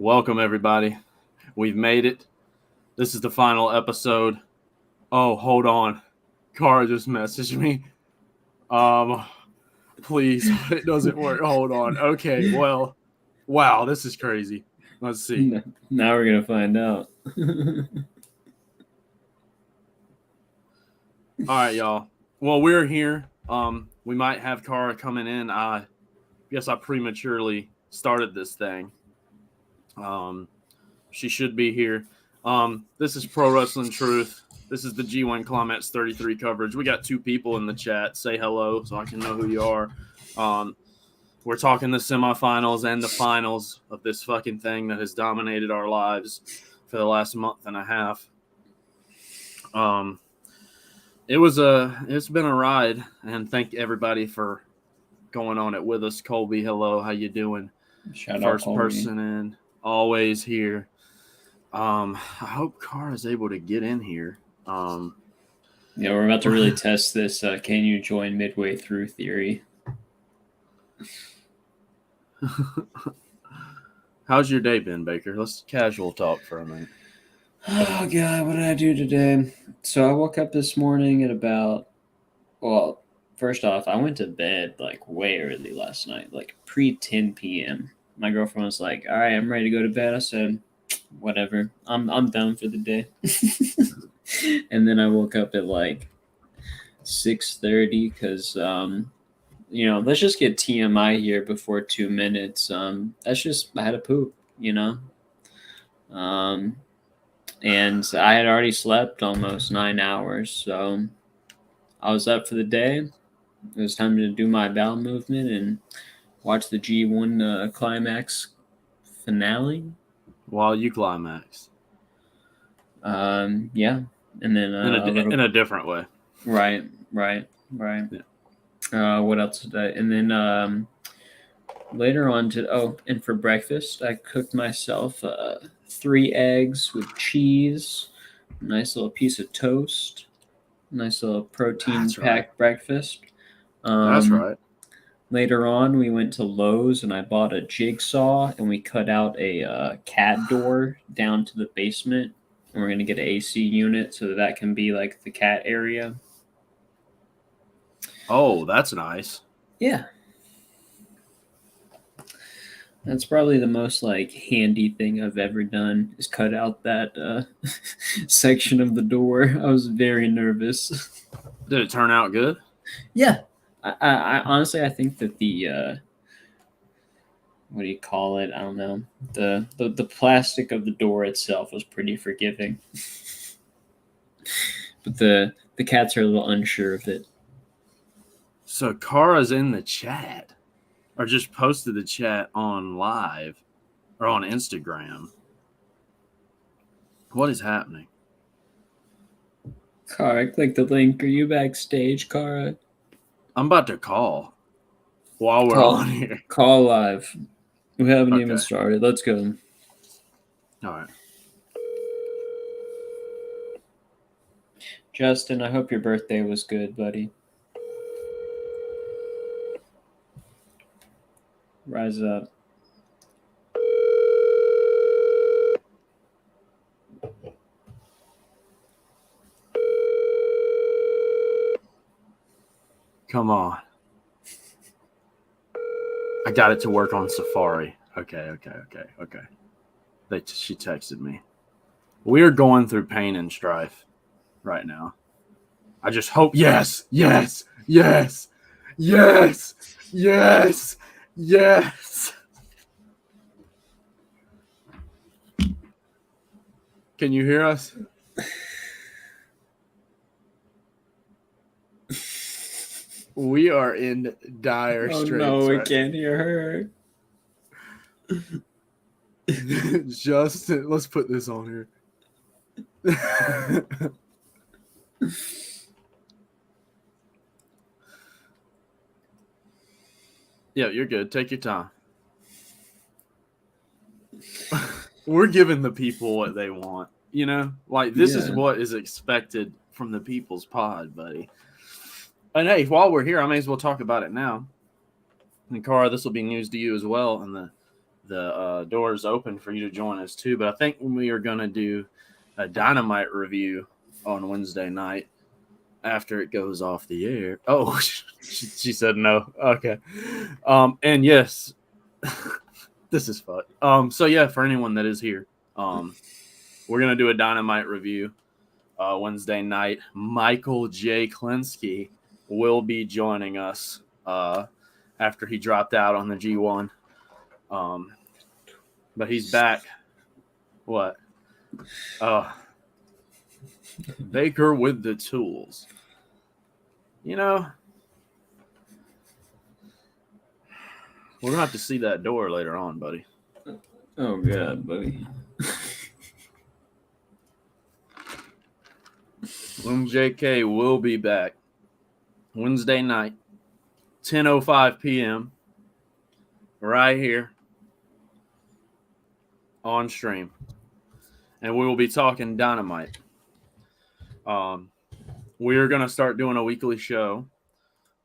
Welcome, everybody. We've made it. This is the final episode. Oh, hold on. Cara just messaged me. Please, it doesn't work. Hold on. Okay, well, wow, this is crazy. Let's see. Now we're gonna find out. All right, y'all. Well, we're here. We might have Cara coming in. I guess I prematurely started this thing. She should be here. This is Pro Wrestling Truth. This is the G1 Climax 33 coverage. We got two people in the chat. Say hello so I can know who you are. We're talking the semifinals and the finals of this fucking thing that has dominated our lives for the last month and a half. It's been a ride, and thank everybody for going on it with us. Colby, hello, how you doing? Shout First out person in, always here. I hope Cara is able to get in here. Yeah, we're about to really test this. Can you join midway through theory? How's your day been, Baker? Let's casual talk for a minute. Oh god, what did I do today? So I woke up this morning at first off, I went to bed like way early last night, like pre 10 p.m. My girlfriend was like, "All right, I'm ready to go to bed." I said, "Whatever, I'm done for the day." And then I woke up at like 6:30 because let's just get TMI here before 2 minutes. That's just I had a poop, and I had already slept almost 9 hours, so I was up for the day. It was time to do my bowel movement and watch the G1 Climax finale. While you climax. Yeah, and then in a different way. Right. Yeah. What else did I? And then later on and for breakfast I cooked myself 3 eggs with cheese, a nice little piece of toast, nice little protein-packed breakfast. That's right. Later on, we went to Lowe's and I bought a jigsaw and we cut out a cat door down to the basement. And we're going to get an AC unit so that can be like the cat area. Oh, that's nice. Yeah. That's probably the most like handy thing I've ever done is cut out that section of the door. I was very nervous. Did it turn out good? Yeah. I honestly, I think that the what do you call it? I don't know. The plastic of the door itself was pretty forgiving, but the cats are a little unsure of it. So Cara's in the chat, or just posted the chat on live, or on Instagram. What is happening? Cara, click the link. Are you backstage, Cara? I'm about to call while we're on here. Call live. We haven't even started. Let's go. All right. Justin, I hope your birthday was good, buddy. Rise up. Come on. I got it to work on Safari. Okay. She texted me. We're going through pain and strife right now. I just hope. Yes. Can you hear us? We are in dire straits. Oh no, we can't hear her. Justin, let's put this on here. Yeah, you're good. Take your time. We're giving the people what they want, Like, this is what is expected from the people's pod, buddy. And hey, while we're here, I may as well talk about it now. And Cara, this will be news to you as well, and the the door is open for you to join us too. But I think we are going to do a Dynamite review on Wednesday night after it goes off the air. Oh, she said no. Okay. And yes, this is fun. So yeah, for anyone that is here, we're going to do a Dynamite review Wednesday night. Michael J. Klinsky will be joining us after he dropped out on the G1. But he's back. What? Baker with the tools. You know, we're going to have to see that door later on, buddy. Oh, God, buddy. JK will be back Wednesday night, 10:05 p.m. right here on stream. And we will be talking Dynamite. We're going to start doing a weekly show.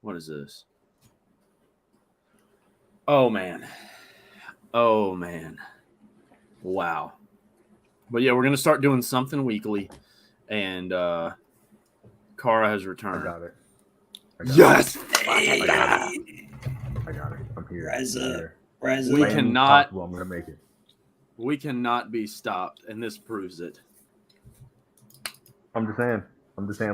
What is this? Oh, man. Wow. But yeah, we're going to start doing something weekly. And Kara has returned. I got it. Yes! I got it. I'm here. Rise We up. cannot. I'm gonna make it. We cannot be stopped, and this proves it. I'm just saying.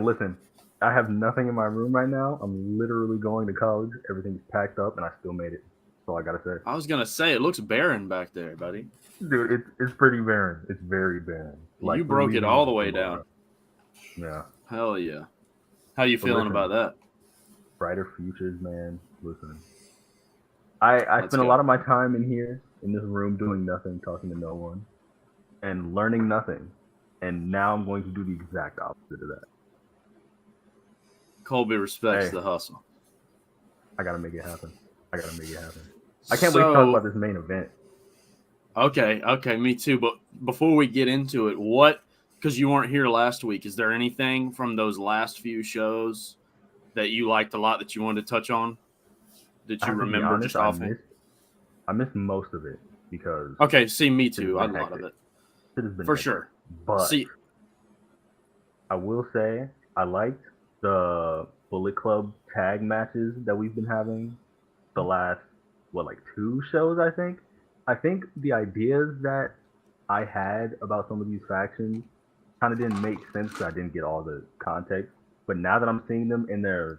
Listen, I have nothing in my room right now. I'm literally going to college. Everything's packed up, and I still made it. That's all I gotta say. I was gonna say it looks barren back there, buddy. Dude, it's pretty barren. It's very barren. Like, you broke it all the way down. Yeah. Hell yeah. How you feeling about that? Brighter futures, man. Listen. I spent a lot of my time in here, in this room, doing nothing, talking to no one, and learning nothing. And now I'm going to do the exact opposite of that. Colby respects the hustle. I gotta make it happen. I can't wait to talk about this main event. Okay, me too. But before we get into it, because you weren't here last week, is there anything from those last few shows that you liked a lot that you wanted to touch on? Did you remember just offhand? I missed most of it because. Okay, see, me too. A lot of it. It has been for hectic. Sure. But see, I will say I liked the Bullet Club tag matches that we've been having the last 2 shows. I think the ideas that I had about some of these factions kind of didn't make sense because I didn't get all the context. But now that I'm seeing them in their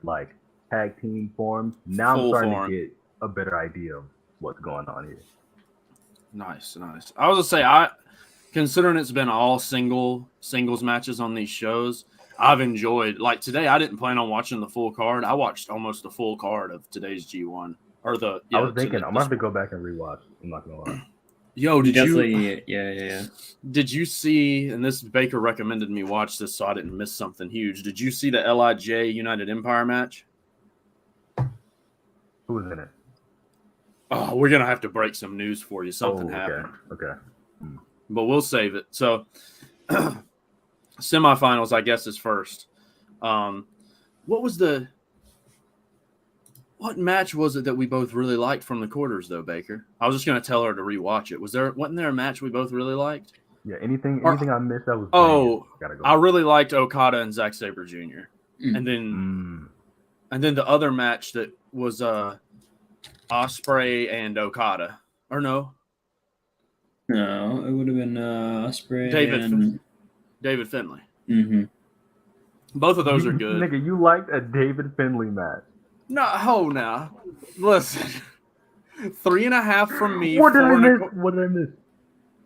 tag team forms, now I'm starting to get a better idea of what's going on here. Nice. I was gonna say, considering it's been all singles matches on these shows, I've enjoyed. Like today, I didn't plan on watching the full card. I watched almost the full card of today's G1. I was thinking I'm gonna have to go back and rewatch. I'm not gonna lie. Yo, Yeah. Did you see? And this Baker recommended me watch this, so I didn't miss something huge. Did you see the LIJ United Empire match? Who was in it? Oh, we're gonna have to break some news for you. Something happened. Okay. But we'll save it. So, semifinals, I guess, is first. What match was it that we both really liked from the quarters, though, Baker? I was just gonna tell her to rewatch it. Wasn't there a match we both really liked? Yeah. Anything I missed that was. I really liked Okada and Zack Sabre Jr. And then the other match that was Ospreay and Okada, or no? No, it would have been Ospreay David Finlay. Mm-hmm. Both of those are good. Nigga, you liked a David Finlay match. No, now. Listen. 3.5 from me. What did I miss?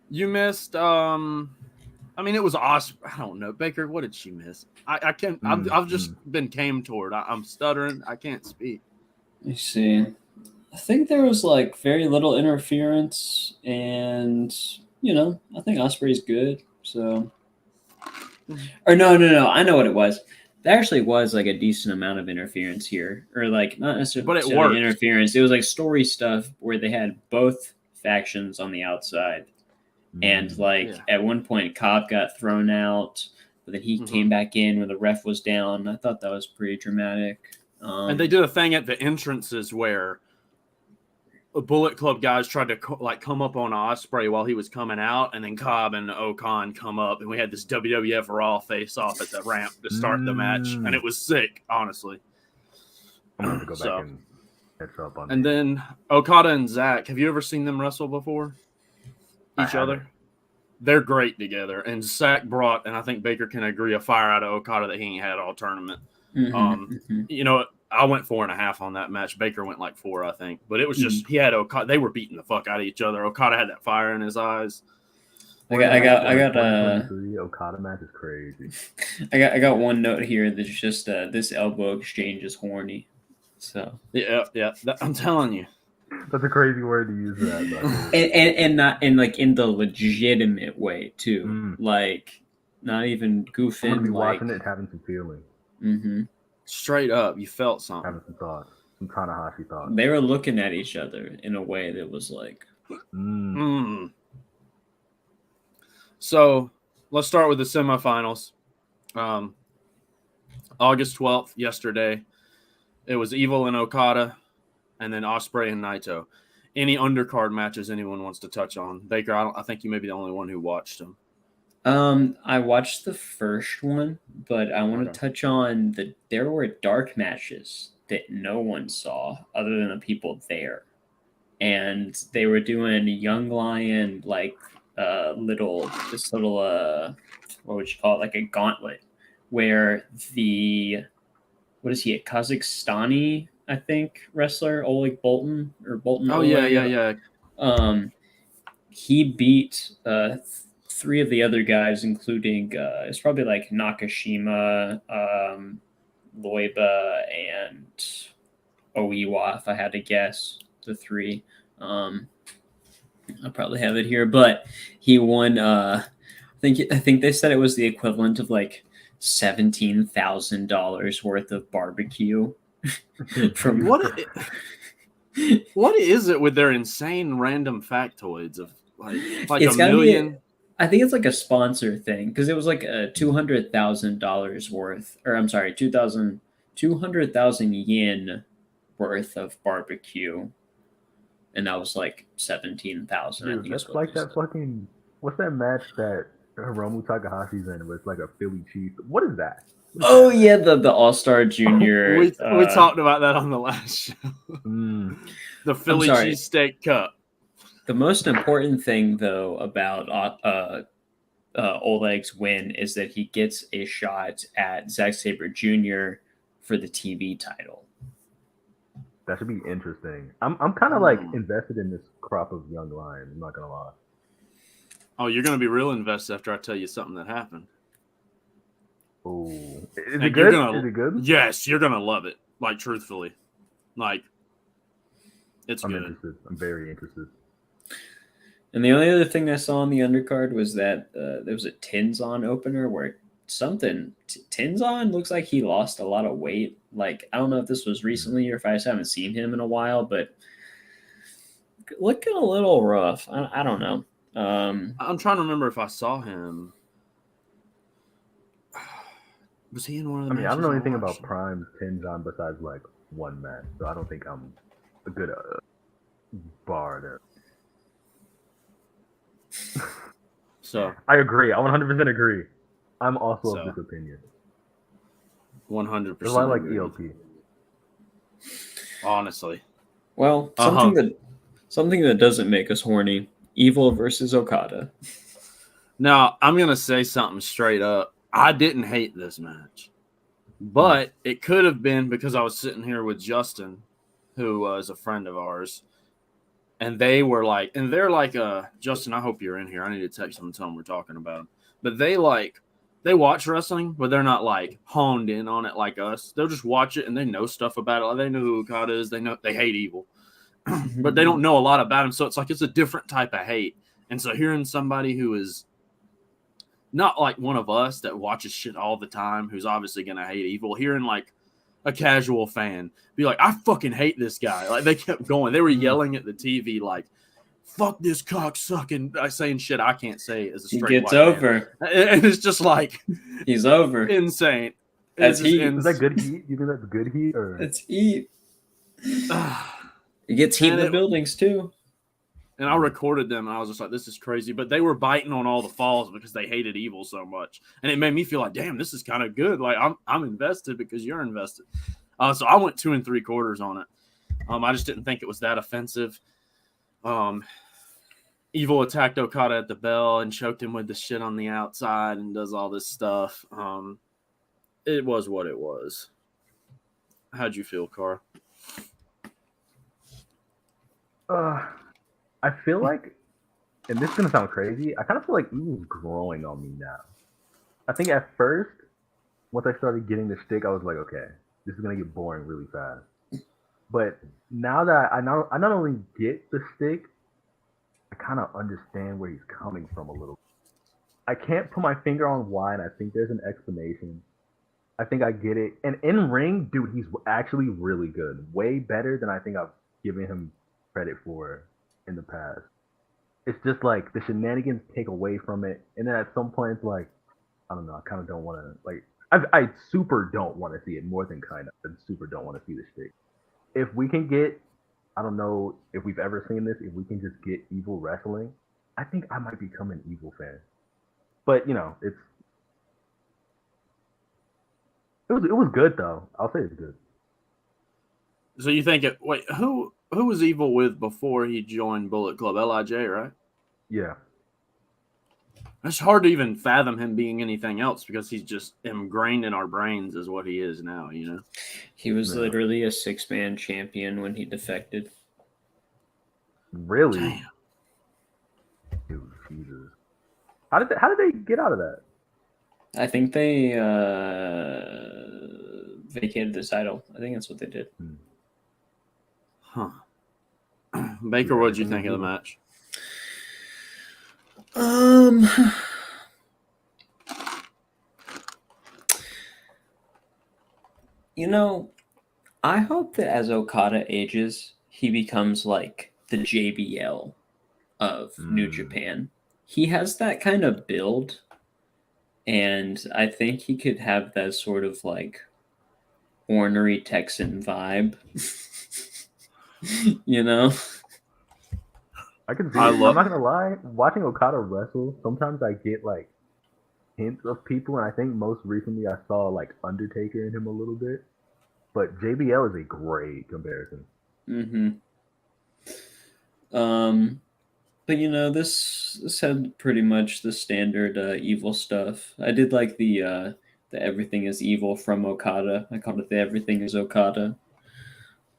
You missed, it was Ospreay. I don't know. Baker, what did she miss? I can't. I've just been came toward. I'm stuttering. I can't speak. You see. I think there was very little interference, and I think Ospreay's good. So, or no. I know what it was. There actually was a decent amount of interference here, or not necessarily, but it worked. Interference. It was story stuff where they had both factions on the outside, and at one point Cobb got thrown out, but then he came back in when the ref was down. I thought that was pretty dramatic. And they did a thing at the entrances where Bullet Club guys tried to come up on Ospreay while he was coming out, and then Cobb and Ocon come up, and we had this WWF Raw face-off at the ramp to start the match, and it was sick, honestly. I'm going to go back and catch up on And then Okada and Zach, have you ever seen them wrestle before? Each other? They're great together. And Zach brought, and I think Baker can agree, a fire out of Okada that he ain't had all tournament. You know, I went 4.5 on that match. Baker went like 4, I think. But it was just he had Okada. They were beating the fuck out of each other. Okada had that fire in his eyes. I got Okada match is crazy. I got one note here that's just this elbow exchange is horny. So yeah, I'm telling you. That's a crazy word to use for that. and not in like in the legitimate way too. Like not even goofing. I'm gonna be watching it and having some feeling. Mm-hmm. Straight up, you felt something. Having some thoughts, some Tanahashi thoughts. They were looking at each other in a way that was like. So let's start with the semifinals. August 12th, yesterday, it was Evil and Okada, and then Ospreay and Naito. Any undercard matches anyone wants to touch on? Baker, I think you may be the only one who watched them. I watched the first one, but I want to touch on there were dark matches that no one saw other than the people there. And they were doing Young Lion, like what would you call it? Like a gauntlet where what is he, a Kazakhstani, I think, wrestler, Oleg Bolton or Bolton. Oh, Oleg, yeah. He beat 3 of the other guys, including it's probably like Nakashima, Loiba, and Oiwa, if I had to guess, the 3. I'll probably have it here, but he won. I think they said it was the equivalent of like $17,000 worth of barbecue. From what is it with their insane random factoids of like it's a million? I think it's like a sponsor thing because it was like a $200,000 worth, or I'm sorry, 200,000 yen worth of barbecue, and that was like 17,000. That's like that fucking. What's that match that Hiromu Takahashi's in? Where it's like a Philly cheese. What is that? Oh yeah, the All-Star Junior. We talked about that on the last show. The Philly cheesesteak cup. The most important thing, though, about Oleg's win is that he gets a shot at Zack Sabre Jr. for the TV title. That should be interesting. I'm kind of like invested in this crop of young lions. I'm not gonna lie. Oh, you're gonna be real invested after I tell you something that happened. Oh, is it good? Is it good? Yes, you're gonna love it. Like truthfully, like it's good. Interested. I'm very interested. And the only other thing I saw on the undercard was that there was a Tenzan opener where Tenzan looks like he lost a lot of weight. Like, I don't know if this was recently or if I just haven't seen him in a while, but looking a little rough. I don't know. I'm trying to remember if I saw him. Was he in one of the matches? I don't know anything about Prime Tenzan besides like one match, so I don't think I'm a good bar there. So I agree. I 100% agree. I'm also of this opinion. 100%. I like ELP. Honestly. Well, something that doesn't make us horny. Evil versus Okada. Now, I'm gonna say something straight up. I didn't hate this match, but it could have been because I was sitting here with Justin, who was a friend of ours. And they're like, Justin, I hope you're in here. I need to text him and tell him we're talking about him. But they watch wrestling, but they're not like honed in on it like us. They'll just watch it and they know stuff about it. Like, they know who Okada is. They hate Evil, but they don't know a lot about him. So it's like it's a different type of hate. And so hearing somebody who is not like one of us that watches shit all the time, who's obviously gonna hate Evil, hearing like a casual fan be like, I fucking hate this guy. Like, they kept going. They were yelling at the TV like, fuck this cocksucking, saying shit I can't say as a straight He gets white over. Man. And it's just like he's over. Insane. That's heat. Is that good heat? You think that's good heat or it's heat. It gets heat in And the buildings too. And I recorded them, and I was just like, "This is crazy." But they were biting on all the falls because they hated Evil so much, and it made me feel like, "Damn, this is kind of good." Like I'm invested because you're invested. So I went 2 3/4 on it. I just didn't think it was that offensive. Evil attacked Okada at the bell and choked him with the shit on the outside and does all this stuff. It was what it was. How'd you feel, Carr? I feel like, and this is gonna sound crazy, I kind of feel like Evil's growing on me now. I think at first, once I started getting the stick, I was like, okay, this is gonna get boring really fast. But now that I not only get the stick, I kind of understand where he's coming from a little. I can't put my finger on why, and I think there's an explanation. I think I get it. And in ring, dude, he's actually really good. Way better than I think I've given him credit for in the past. It's just like the shenanigans take away from it, and then at some point, it's like, I don't know. I kind of don't want to like. I super don't want to see it more than kind of. I super don't want to see the stick. If we can get, I don't know if we've ever seen this. If we can just get Evil wrestling, I think I might become an Evil fan. But it was good though. I'll say it's good. So you think it? Wait, who was Evil with before he joined Bullet Club? Lij, right? Yeah. It's hard to even fathom him being anything else because he's just ingrained in our brains as what he is now. He was literally a 6-man champion when he defected. Really? Damn. Dude, Jesus. How did they get out of that? I think they vacated the title. I think that's what they did. Huh. Baker, what'd you think of the match? I hope that as Okada ages, he becomes like the JBL of New Japan. He has that kind of build, and I think he could have that sort of like ornery Texan vibe. I can see it. I'm not gonna lie. Watching Okada wrestle, sometimes I get like hints of people, and I think most recently I saw like Undertaker in him a little bit. But JBL is a great comparison. But this had pretty much the standard Evil stuff. I did like the Everything is Evil from Okada. I called it the Everything is Okada.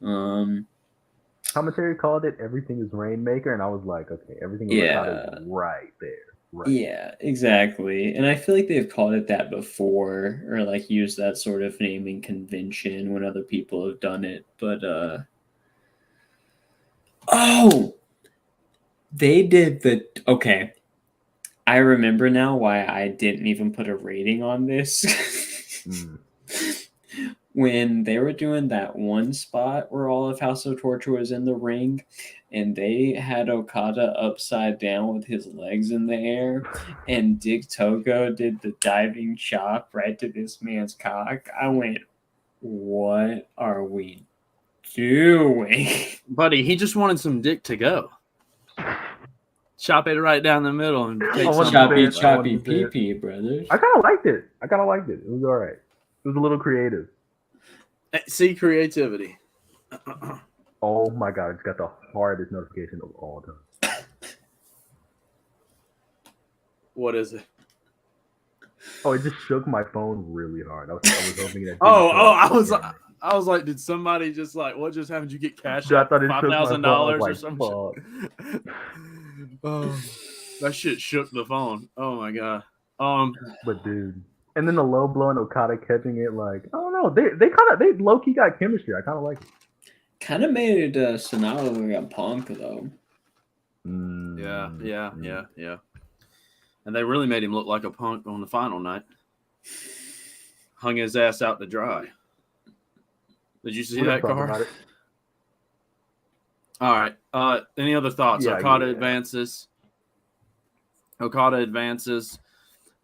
Commentary called it Everything is Rainmaker, and I was like, okay, Everything is Okada is right there. Right. Yeah, exactly. And I feel like they've called it that before, or like used that sort of naming convention when other people have done it. But they did okay. I remember now why I didn't even put a rating on this. When they were doing that one spot where all of House of Torture was in the ring, and they had Okada upside down with his legs in the air, and Dick Togo did the diving chop right to this man's cock, I went, what are we doing? Buddy, he just wanted some dick to go. Chop it right down the middle and take some choppy pee-pee, brothers. I kind of liked it. It was all right. It was a little creative. See, creativity. Oh my god, it's got the hardest notification of all time. What is it? Oh, it just shook my phone really hard. I was hoping that. I was like, did somebody just like, what just happened? Did you get cash? I thought it $5,000 like, or something. Oh, that shit shook the phone. Oh my god. But dude. And then the low blow and Okada catching it, like, I don't know. They low key got chemistry. I kind of like it. Kind of made Sonata look like a punk though. Yeah. And they really made him look like a punk on the final night. Hung his ass out to dry. Did you see that, Carr? All right. Any other thoughts? Yeah, Okada advances.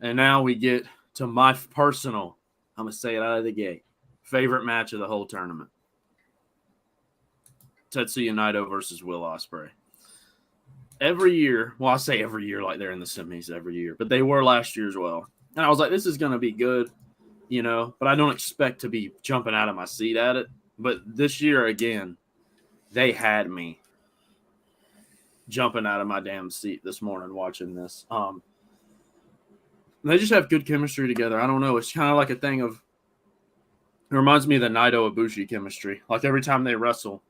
And now we get to my personal, I'm going to say it out of the gate, favorite match of the whole tournament. Tetsuya Naito versus Will Ospreay. Every year, well, I say every year like they're in the semis every year, but they were last year as well. And I was like, this is going to be good, but I don't expect to be jumping out of my seat at it. But this year, again, they had me jumping out of my damn seat this morning watching this. They just have good chemistry together. I don't know. It's kind of like a thing of, it reminds me of the Naito Ibushi chemistry. Like every time they wrestle,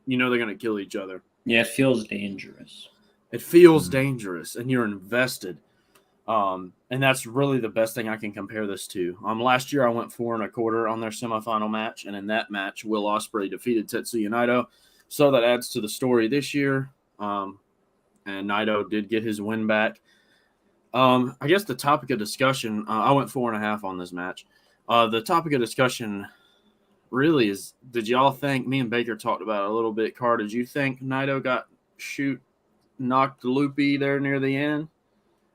they're going to kill each other. Yeah, it feels dangerous. It feels dangerous, and you're invested. And that's really the best thing I can compare this to. Last year I went 4 1/4 on their semifinal match, and in that match, Will Ospreay defeated Tetsuya Naito. So that adds to the story this year. And Naito did get his win back. I guess the topic of discussion, I went 4.5 on this match. The topic of discussion really is, did y'all think, me and Baker talked about it a little bit, Carr, did you think Naito got knocked loopy there near the end?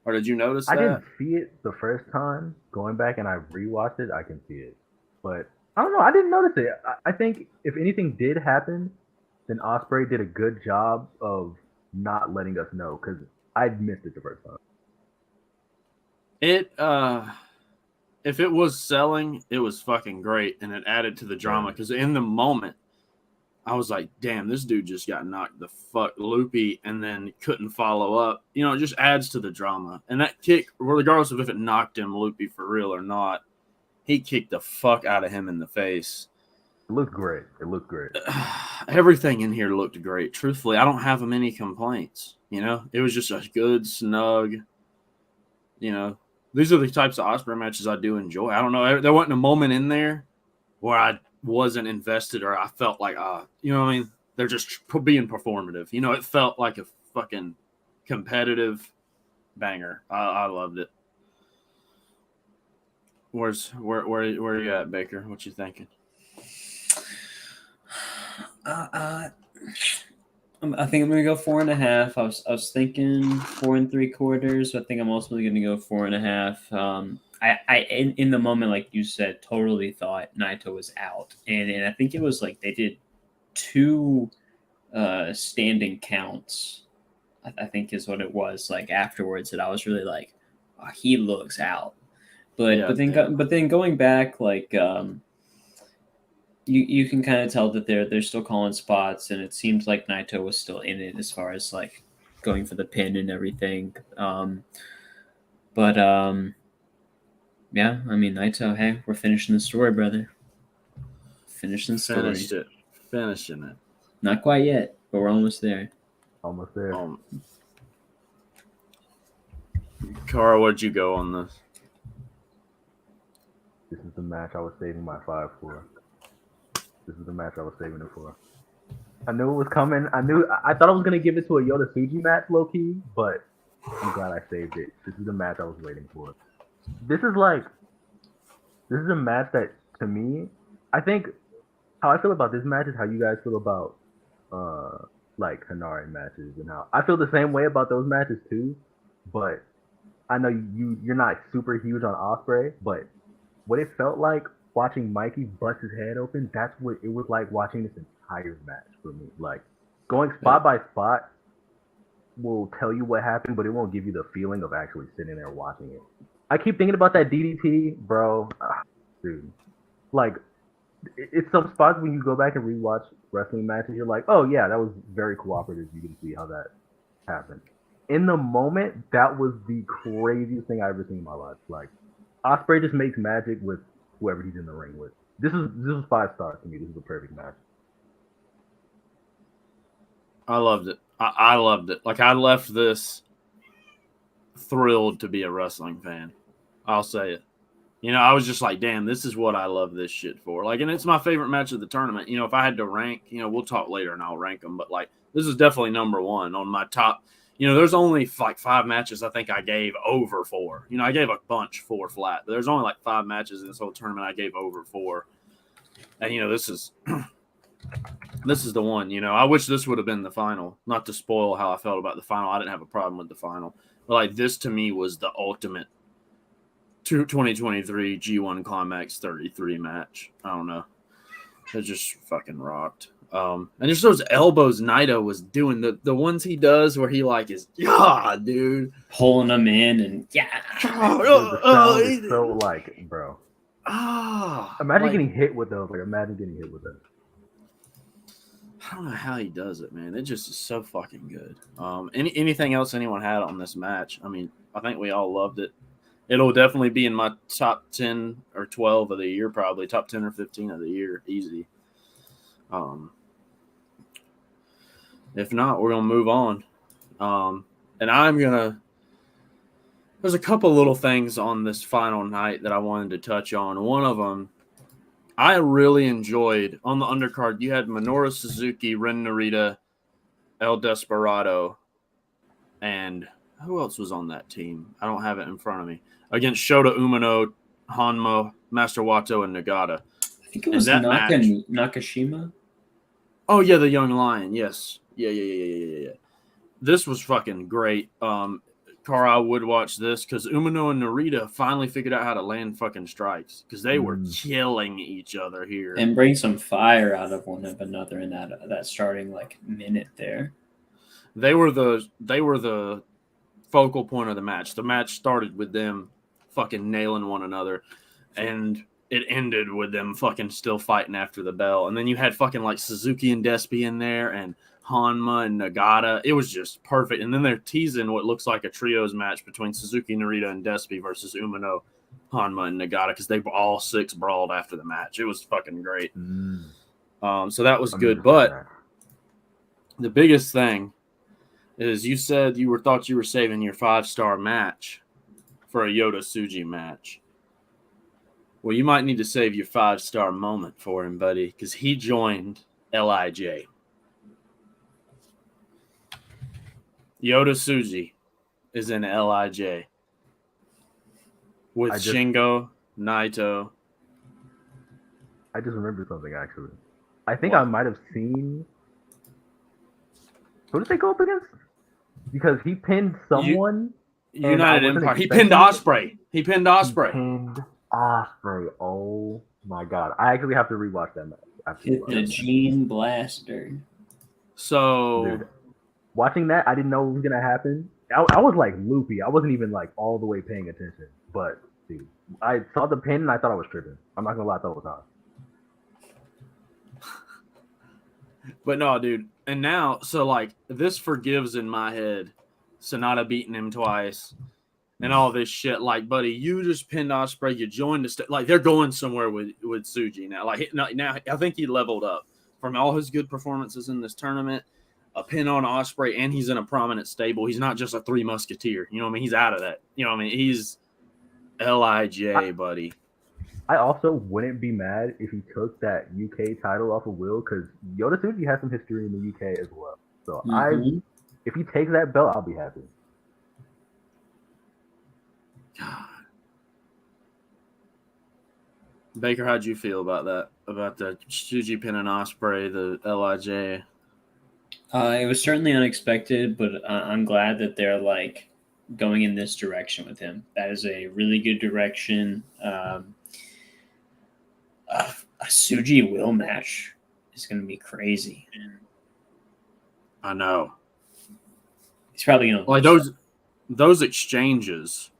Or did you notice that? I didn't see it the first time. Going back and I rewatched it, I can see it. But I don't know. I didn't notice it. I think if anything did happen, then Ospreay did a good job of not letting us know, because I missed it the first time. If it was selling, it was fucking great, and it added to the drama, because in the moment, I was like, damn, this dude just got knocked the fuck loopy and then couldn't follow up. It just adds to the drama. And that kick, regardless of if it knocked him loopy for real or not, he kicked the fuck out of him in the face. It looked great. Everything in here looked great. Truthfully, I don't have many complaints. It was just a good, snug, these are the types of Ospreay matches I do enjoy. I don't know. There wasn't a moment in there where I wasn't invested or I felt like, what I mean? They're just being performative. It felt like a fucking competitive banger. I loved it. Where are you at, Baker? What you thinking? I think I'm gonna go 4.5. I was thinking 4 3/4. I think I'm ultimately gonna go 4.5. I in the moment, like you said, totally thought Naito was out, and I think it was like they did 2 standing counts. I think is what it was like afterwards, that I was really like, oh, he looks out. But then going back, like you can kind of tell that they're still calling spots, and it seems like Naito was still in it as far as like going for the pin and everything. Yeah, I mean, Naito, hey, we're finishing the story, brother. Finishing it. Not quite yet, but we're almost there. Cara, what'd you go on this? This is the match I was saving my 5 for. This is the match I was saving it for. I knew it was coming. I thought I was gonna give it to a Yoda Suji match, low key, but I'm glad I saved it. This is the match I was waiting for. This is a match that, to me, I think how I feel about this match is how you guys feel about like Hanari matches, and how I feel the same way about those matches too. But I know you're not super huge on Ospreay, but what it felt like watching Mikey bust his head open, that's what it was like watching this entire match for me. Like, going spot by spot will tell you what happened, but it won't give you the feeling of actually sitting there watching it. I keep thinking about that DDT, bro. Dude. Like, it's some spots when you go back and rewatch wrestling matches, you're like, oh yeah, that was very cooperative. You can see how that happened. In the moment, that was the craziest thing I've ever seen in my life. Like, Ospreay just makes magic with whoever he's in the ring with. This is 5 stars to me. This is a perfect match. I loved it. I loved it. Like, I left this thrilled to be a wrestling fan. I'll say it. I was just like, damn, this is what I love this shit for. Like, and it's my favorite match of the tournament. If I had to rank, we'll talk later and I'll rank them. But, like, this is definitely number 1 on my top. There's only like 5 matches I think I gave over 4. I gave a bunch 4 flat, but there's only like 5 matches in this whole tournament I gave over 4. And, this is the one. I wish this would have been the final. Not to spoil how I felt about the final. I didn't have a problem with the final. But, like, this to me was the ultimate 2023 G1 Climax 33 match. I don't know. It just fucking rocked. And just those elbows Naito was doing, the ones he does where he like is, yeah, dude, pulling them in and Dude, the sound is so like, bro. Imagine like, getting hit with those. Like, imagine getting hit with those. I don't know how he does it, man. It just is so fucking good. Anything else anyone had on this match? I mean, I think we all loved it. It'll definitely be in my top 10 or 12 of the year, probably top 10 or 15 of the year, easy. If not, we're gonna move on. And I'm gonna. There's a couple little things on this final night that I wanted to touch on. One of them, I really enjoyed on the undercard. You had Minoru Suzuki, Ren Narita, El Desperado, and who else was on that team? I don't have it in front of me. Against Shota Umino, Hanma, Master Wato, and Nagata. I think it was Nakashima. Oh yeah, the Young Lion. Yes. Yeah. This was fucking great. Carl would watch this because Umino and Narita finally figured out how to land fucking strikes because they were killing each other here and bring some fire out of one of another in that starting like minute there. They were the focal point of the match. The match started with them fucking nailing one another, and it ended with them fucking still fighting after the bell. And then you had fucking like Suzuki and Despy in there, and Hanma and Nagata. It was just perfect. And then they're teasing what looks like a trios match between Suzuki, Narita, and Despy versus Umino, Hanma, and Nagata because they all six brawled after the match. It was fucking great. So that was good. But the biggest thing is you said you thought you were saving your 5-star match for a Yota Tsuji match. Well, you might need to save your 5-star moment for him, buddy, because he joined LIJ. Yota Tsuji is in LIJ with Shingo, Naito. I just remembered something, actually. I think I might have seen... Who did they go up against? Because he pinned someone. United Empire. He pinned Ospreay. He pinned Ospreay. Oh my god! I actually have to rewatch that match. Hit the Gene Blaster. So, dude, watching that, I didn't know what was gonna happen. I was like loopy. I wasn't even like all the way paying attention. But dude, I saw the pin and I thought I was tripping. I'm not gonna lie, I thought it was hot. But no, dude. And now, so like this forgives in my head Sonata beating him twice and all this shit. Like, buddy, you just pinned Ospreay. You joined the like they're going somewhere with Tsuji now. Like now, I think he leveled up from all his good performances in this tournament. A pin on Ospreay, and he's in a prominent stable. He's not just a Three Musketeer. You know what I mean? He's out of that. You know what I mean? He's LIJ, buddy. I also wouldn't be mad if he took that UK title off of Will because Yota Tsuji has some history in the UK as well. So if he takes that belt, I'll be happy. God. Baker, how'd you feel about that? About the Tsuji pin and Ospreay, the LIJ? It was certainly unexpected, but I'm glad that they're like going in this direction with him. That is a really good direction. A Tsuji Will match is going to be crazy. I know. He's probably going to like those exchanges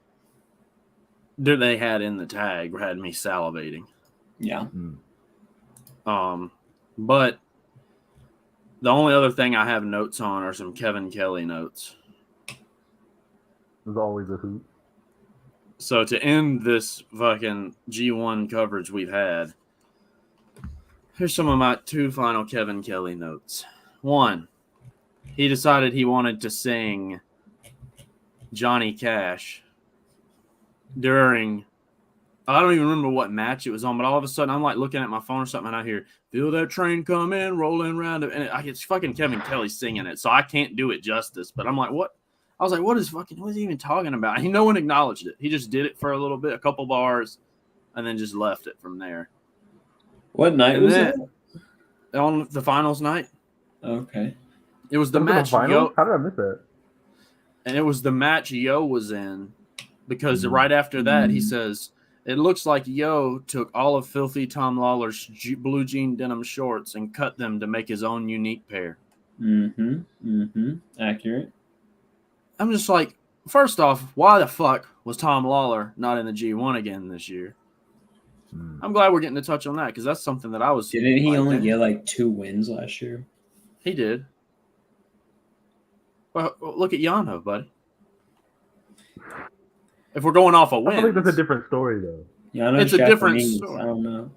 that they had in the tag had me salivating. Yeah. But the only other thing I have notes on are some Kevin Kelly notes. There's always a hoot. So to end this fucking G1 coverage we've had, here's some of my 2 final Kevin Kelly notes. 1, he decided he wanted to sing Johnny Cash during, I don't even remember what match it was on, but all of a sudden I'm like looking at my phone or something and I hear, feel that train come in, rolling around, and it's fucking Kevin Kelly singing it, so I can't do it justice, but I'm like, what? I was like, what is he even talking about? And no one acknowledged it. He just did it for a little bit, a couple bars, and then just left it from there. What night was it? On the finals night. Okay. It was the match. How did I miss that? And it was the match Yo was in because right after that he says, It looks like Yo took all of Filthy Tom Lawler's blue jean denim shorts and cut them to make his own unique pair. Accurate. I'm just like, first off, why the fuck was Tom Lawler not in the G1 again this year? I'm glad we're getting to touch on that because that's something that I was. Didn't he like, only get like 2 wins last year? He did. Well, look at Yano, buddy. If we're going off a win, I feel like that's a different story though. Yeah, it's a different story. I don't know.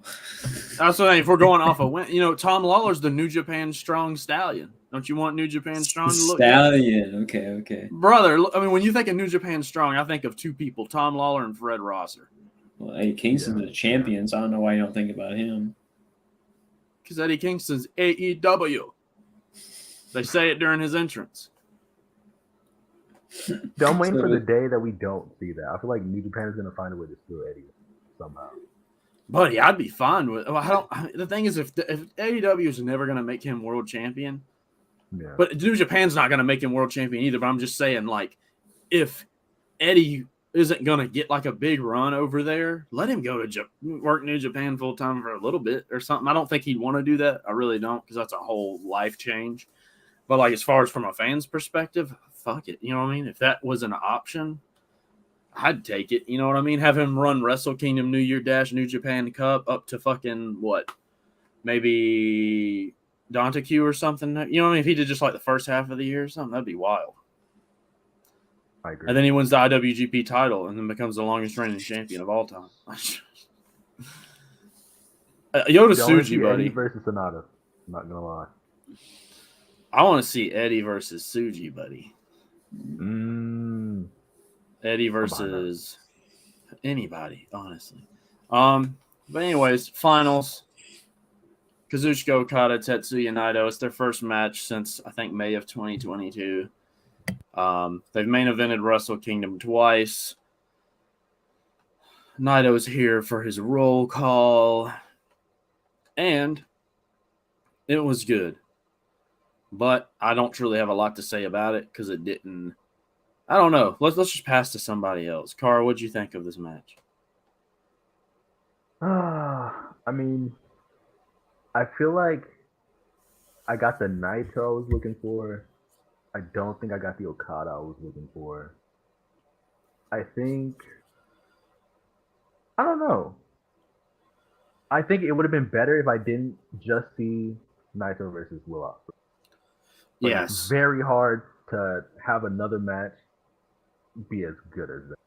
That's what I mean. If we're going off a win, Tom Lawler's the New Japan Strong Stallion. Don't you want New Japan Strong to look Stallion? Okay. Brother, I mean, when you think of New Japan Strong, I think of 2 people, Tom Lawler and Fred Rosser. Well, Eddie Kingston's the champions. I don't know why you don't think about him. Because Eddie Kingston's AEW. They say it during his entrance. I'm waiting for the day that we don't see that. I feel like New Japan is going to find a way to steal Eddie somehow. Buddy, I'd be fine with. The thing is, if AEW is never going to make him world champion, but New Japan's not going to make him world champion either. But I'm just saying, like, if Eddie isn't going to get like a big run over there, let him go to work New Japan full time for a little bit or something. I don't think he'd want to do that. I really don't, because that's a whole life change. But like, as far as from a fan's perspective, fuck it. You know what I mean? If that was an option, I'd take it. You know what I mean? Have him run Wrestle Kingdom New Year Dash New Japan Cup up to fucking what? Maybe Dontaku or something. You know what I mean? If he did just like the first half of the year or something, that'd be wild. I agree. And then he wins the IWGP title and then becomes the longest reigning champion of all time. Yoda Tsuji, buddy. Eddie versus Sonata. I'm not gonna lie. I want to see Eddie versus Tsuji, buddy. Eddie versus anybody, honestly. But anyways, finals. Kazuchika Okada, Tetsuya Naito. It's their first match since, I think, May of 2022. They've main evented Wrestle Kingdom twice. Naito's here for his roll call. And it was good. But I don't truly have a lot to say about it because it didn't. I don't know. Let's just pass to somebody else. Carl, what'd you think of this match? I mean, I feel like I got the Naito I was looking for. I don't think I got the Okada I was looking for. I don't know. I think it would have been better if I didn't just see Naito versus Will Ospreay. Yes. It's very hard to have another match be as good as that.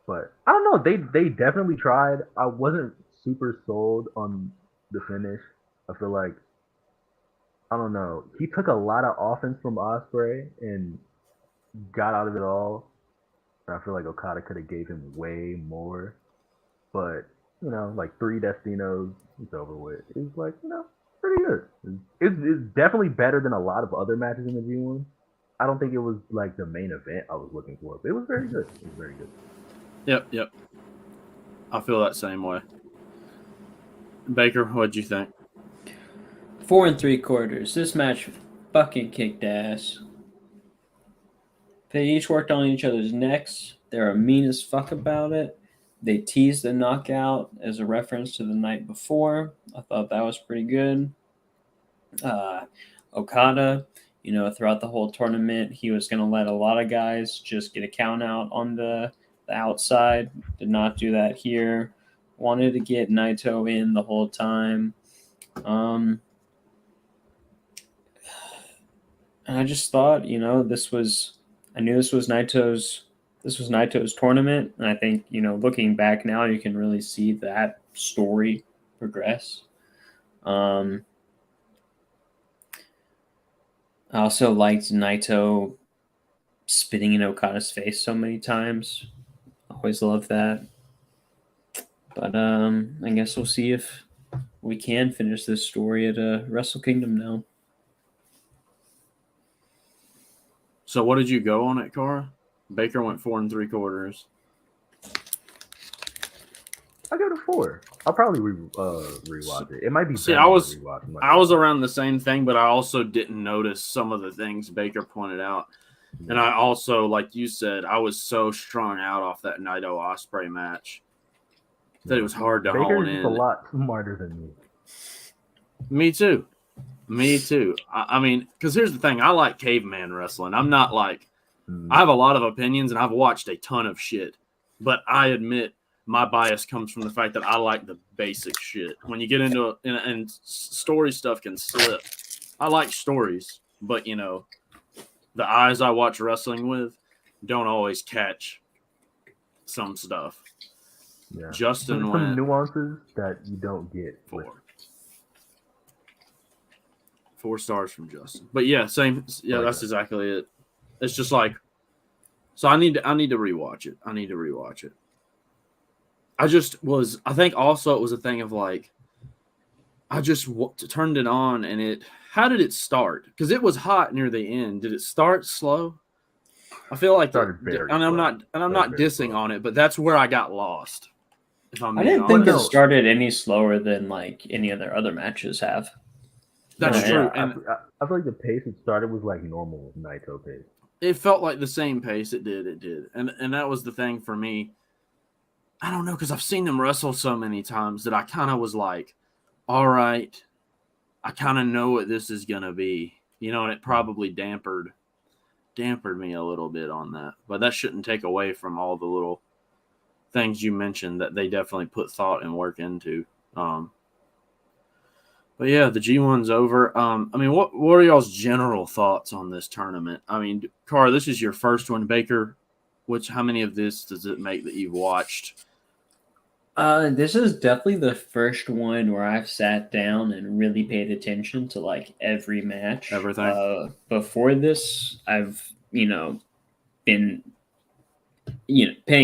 But I don't know. They definitely tried. I wasn't super sold on the finish. I feel like, I don't know. He took a lot of offense from Ospreay and got out of it all. And I feel like Okada could have gave him way more. But, like 3 Destinos, it's over with. It's like, pretty good. It's definitely better than a lot of other matches in the G1. I don't think it was like the main event I was looking for, but it was very good. It was very good. Yep. I feel that same way. Baker, what'd you think? 4 3/4. This match fucking kicked ass. They each worked on each other's necks. They were mean as fuck about it. They teased the knockout as a reference to the night before. I thought that was pretty good. Okada, throughout the whole tournament, he was going to let a lot of guys just get a count out on the outside. Did not do that here. Wanted to get Naito in the whole time. And I just thought, I knew this was Naito's tournament, and I think, looking back now, you can really see that story progress. I also liked Naito spitting in Okada's face so many times. Always loved that. But I guess we'll see if we can finish this story at Wrestle Kingdom now. So what did you go on it, Cara? Baker went 4 3/4. I go to 4. I'll probably rewatch it. It might be. See, I was around the same thing, but I also didn't notice some of the things Baker pointed out, and I also, like you said, I was so strung out off that Naito Ospreay match that it was hard to Baker hone is just a in. lot smarter than me. Me too. Me too. I mean, because here's the thing: I like caveman wrestling. I'm not like I have a lot of opinions and I've watched a ton of shit, but I admit my bias comes from the fact that I like the basic shit. When you get into and story stuff can slip. I like stories, but you know, the eyes I watch wrestling with don't always catch some stuff. Yeah. Justin Some went nuances that you don't get with 4 stars from Justin. But yeah, same. Yeah, like that's that. exactly it. It's just like, so I need to rewatch it. I need to rewatch it. I think also it was a thing of like, I just turned it on and it. How did it start? Because it was hot near the end. Did it start slow? I feel like Started very and I'm slow. not dissing Slow. on it, but that's where I got lost. If I'm I being didn't think honest, it started any slower than like any of their other matches have. that's No, true. Yeah, And I feel like the pace it started was like normal Naito pace. it felt like the same pace. It did, and that was the thing for me. I don't know, because I've seen them wrestle so many times that I kind of was like, all right, I kind of know what this is gonna be, you know, and it probably dampered me a little bit on that, but that shouldn't take away from all the little things you mentioned that they definitely put thought and work into. But yeah, the G1's over. I mean, what are y'all's general thoughts on this tournament? I mean, Carr, this is your first one. Baker, how many of this does it make that you've watched? This is definitely the first one where I've sat down and really paid attention to like every match. Everything. Before this, I've been paying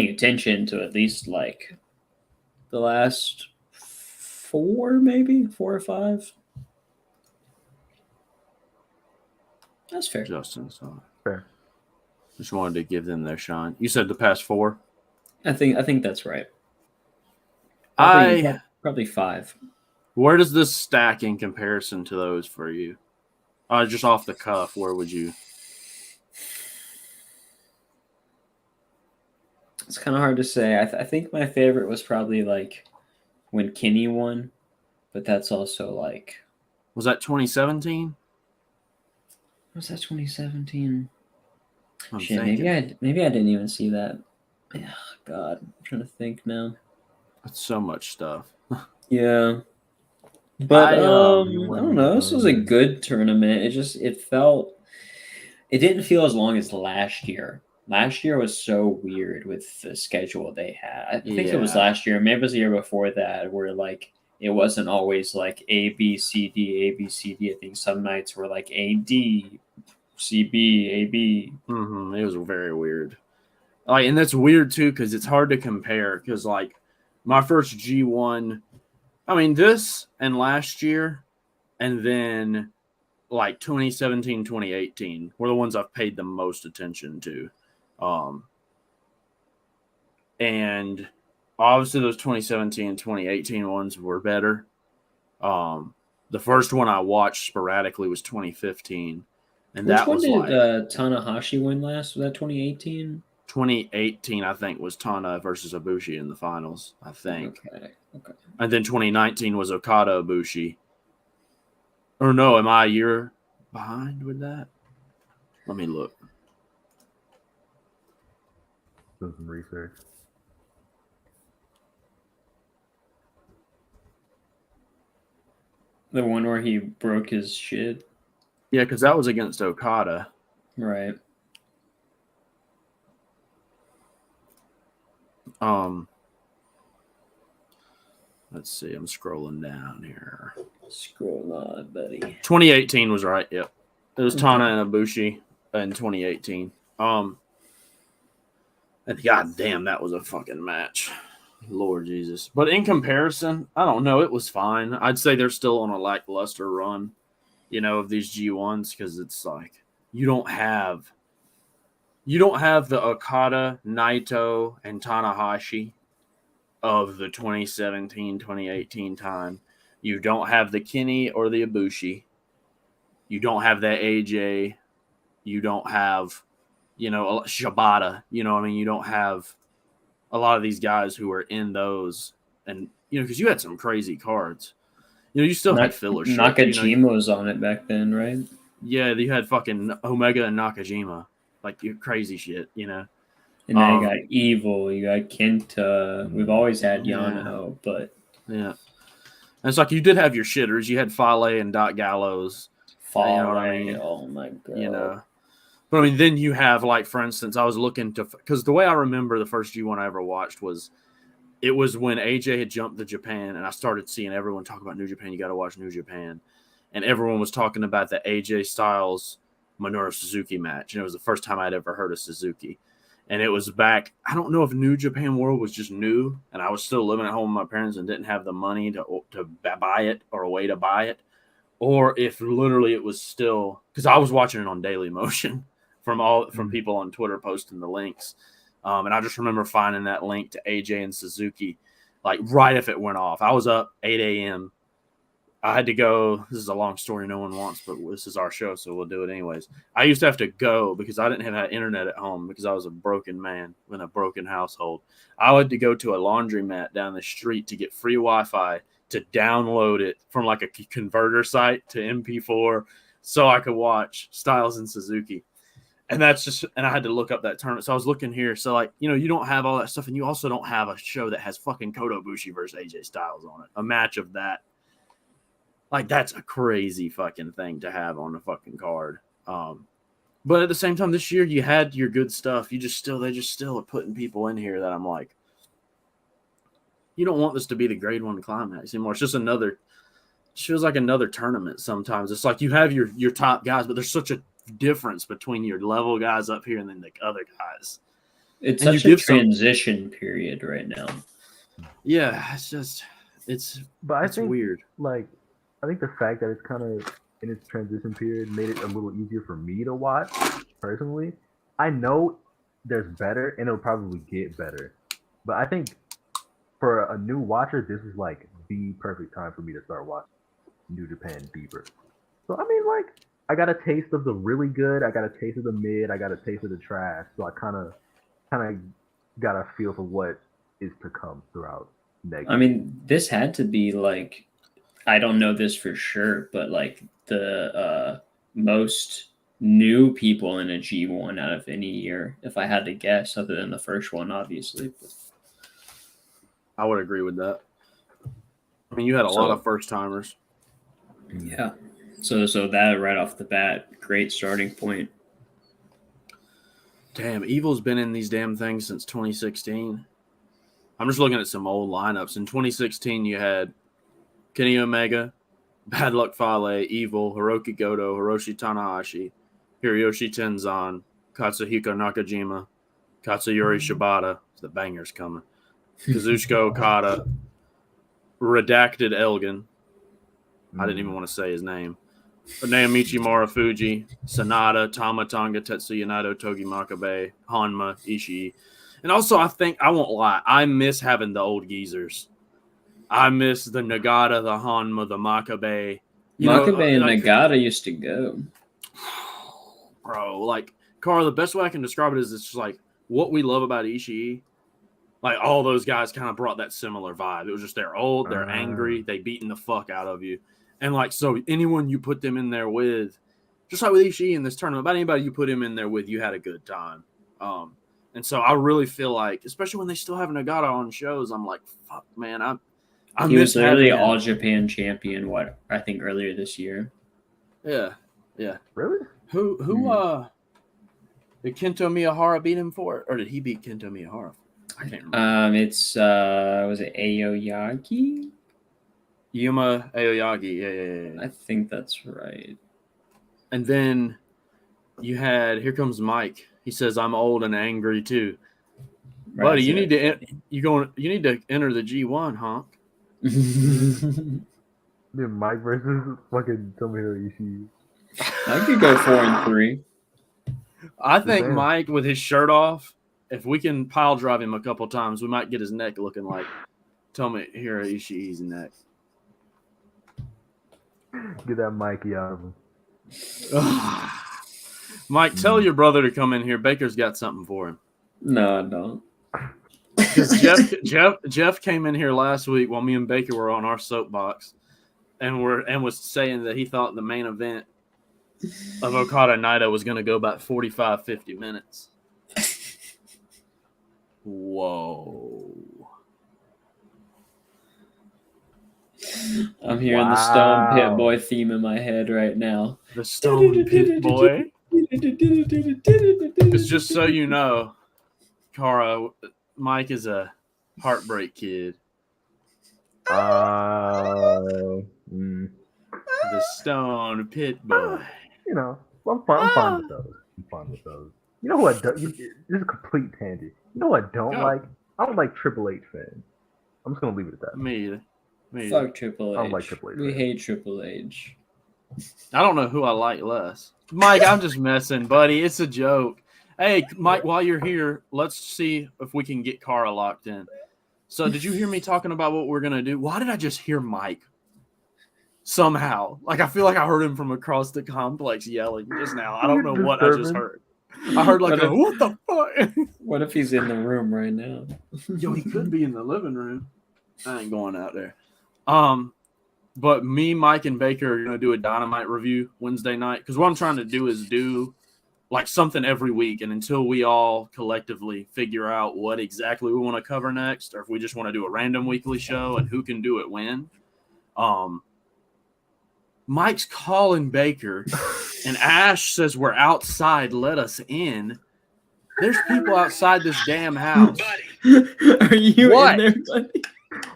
attention to at least like the last 4 or 5. That's fair. Justin, so Fair. just wanted to give them their shine. You said the past 4. I think that's right. Probably 5. Where does this stack in comparison to those for you? Just off the cuff, where would you? It's kind of hard to say. I think my favorite was probably like when Kenny won, but that's also like. Was that 2017? Was that 2017? Shit, maybe I didn't even see that. Ugh, God, I'm trying to think now. That's so much stuff. Yeah, but I G1 don't know. This was a good tournament. It didn't feel as long as last year. Last year was so weird with the schedule they had. I think it was last year. Maybe it was the year before that, where like it wasn't always like A B C D A B C D. I think some nights were like A D C B A B. Mm-hmm. It was very weird. Like, and that's weird too because it's hard to compare. Because like my first G1, I mean this and last year, and then like 2017, 2018 were the ones I've paid the most attention to. And obviously those 2017 and 2018 ones were better. The first one I watched sporadically was 2015. And Which that one was did like Tanahashi win last? Was that 2018? 2018, I think, was Tana versus Ibushi in the finals, I think. Okay. And then 2019 was Okada Ibushi. Or no, am I a year behind with that? Let me look. Do some research. The one where he broke his shit. Yeah, because that was against Okada. Right. Let's see. I'm scrolling down here. Scroll on, buddy. 2018 was right. Yep. It was Tana and Ibushi in 2018. And god damn, that was a fucking match. Lord Jesus. But in comparison, I don't know. It was fine. I'd say they're still on a lackluster run, of these G1s because it's like you don't have the Okada, Naito, and Tanahashi of the 2017, 2018 time. You don't have the Kenny or the Ibushi. You don't have that AJ. You don't have, Shibata. You know what I mean? You don't have a lot of these guys who are in those and because you had some crazy cards. You still had filler shit. Nakajima was on it back then, right? Yeah, you had fucking Omega and Nakajima, like you crazy shit, And now you got Evil, you got Kenta. We've always had Yano, but yeah, and it's like you did have your shitters. You had Fale and Doc Gallows. Fale, you know what I mean? Oh my god. But I mean, then you have, like, for instance, I was looking to, because the way I remember the first G1 I ever watched was, it was when AJ had jumped to Japan, and I started seeing everyone talk about New Japan. You got to watch New Japan, and everyone was talking about the AJ Styles Minoru Suzuki match, and it was the first time I'd ever heard of Suzuki, and it was back. I don't know if New Japan World was just new, and I was still living at home with my parents and didn't have the money to buy it or a way to buy it, or if literally it was still, because I was watching it on Daily Motion. From people on Twitter posting the links. And I just remember finding that link to AJ and Suzuki, like right if it went off. I was up 8 a.m. I had to go. This is a long story no one wants, but this is our show, so we'll do it anyways. I used to have to go because I didn't have internet at home because I was a broken man in a broken household. I had to go to a laundromat down the street to get free Wi-Fi to download it from like a converter site to MP4 so I could watch Styles and Suzuki. And that's just, and I had to look up that tournament. So I was looking here. So, like, you don't have all that stuff. And you also don't have a show that has fucking Kota Ibushi versus AJ Styles on it. A match of that. Like, that's a crazy fucking thing to have on the fucking card. But at the same time, this year you had your good stuff. They just still are putting people in here that I'm like, you don't want this to be the grade 1 climax anymore. It's just it feels like another tournament sometimes. It's like you have your top guys, but there's such a difference between your level guys up here and then the other guys. It's such a transition period right now. Yeah, it's weird. Like, I think the fact that it's kind of in its transition period made it a little easier for me to watch personally. I know there's better and it'll probably get better, but I think for a new watcher, this is like the perfect time for me to start watching New Japan deeper. So I mean, like, I got a taste of the really good. I got a taste of the mid. I got a taste of the trash. So I kind of got a feel for what is to come throughout next. I mean, this had to be like, I don't know this for sure, but like the most new people in a G1 out of any year, if I had to guess, other than the first one, obviously. I would agree with that. I mean, you had a lot of first timers. Yeah. So that right off the bat, great starting point. Damn, Evil's been in these damn things since 2016. I'm just looking at some old lineups. In 2016, you had Kenny Omega, Bad Luck Fale, Evil, Hiroki Goto, Hiroshi Tanahashi, Hiroshi Tenzan, Katsuhiko Nakajima, Katsuyori Shibata. The banger's coming. Kazuchika Okada, Redacted Elgin. I didn't even want to say his name. Naomichi Marufuji, Sanada, Tama Tonga, Tetsuya Naito, Togi Makabe, Hanma, Ishii. And also, I won't lie, I miss having the old geezers. I miss the Nagata, the Hanma, the Makabe. Makabe and Nagata used to go. Bro, like, Carl, the best way I can describe it is it's just like what we love about Ishii. Like, all those guys kind of brought that similar vibe. It was just they're old, they're angry, they beating the fuck out of you. And, like, so anyone you put them in there with, just like with Ishii in this tournament, about anybody you put him in there with, you had a good time. And so I really feel like, especially when they still have Nagata on shows, I'm like, fuck, man, he was literally All Japan champion, I think earlier this year. Yeah. Really? Who did Kento Miyahara beat him for it? Or did he beat Kento Miyahara? I can't remember. Was it Aoyagi? Yuma Aoyagi, yeah. I think that's right. And then you had, here comes Mike. He says, "I'm old and angry too." Right, buddy, you need to enter the G1, honk. Dude, Mike versus fucking Tomohiro Ishii. I could go 4-3. I think Mike with his shirt off, if we can pile drive him a couple times, we might get his neck looking like Tomohiro Ishii's neck. Get that Mikey out of him. Mike, tell your brother to come in here. Baker's got something for him. No, I don't. Because Jeff came in here last week while me and Baker were on our soapbox, and was saying that he thought the main event of Okada Naito was going to go about 45, 50 minutes. Whoa. I'm hearing the Stone Pit Boy theme in my head right now. The Stone Pit Boy. It's just so you know, Cara, Mike is a heartbreak kid. Mm. The Stone Pit Boy. You know, I'm fine with those. You know what? This is a complete tangent. You know what I don't like? I don't like Triple H fans. I'm just gonna leave it at that. Me either. Fuck Triple H. I don't like Triple H. We hate Triple H. I don't know who I like less. Mike, I'm just messing, buddy. It's a joke. Hey, Mike, while you're here, let's see if we can get Cara locked in. So, did you hear me talking about what we're gonna do? Why did I just hear Mike? Somehow, like I feel like I heard him from across the complex yelling just now. I don't know what I just heard. I heard like what the fuck? What if he's in the room right now? Yo, he could be in the living room. I ain't going out there. But me, Mike, and Baker are gonna do a Dynamite review Wednesday night because what I'm trying to do is do like something every week, and until we all collectively figure out what exactly we want to cover next, or if we just want to do a random weekly show and who can do it when. Mike's calling Baker, and Ash says we're outside. Let us in. There's people outside this damn house. Are you What? in there, buddy?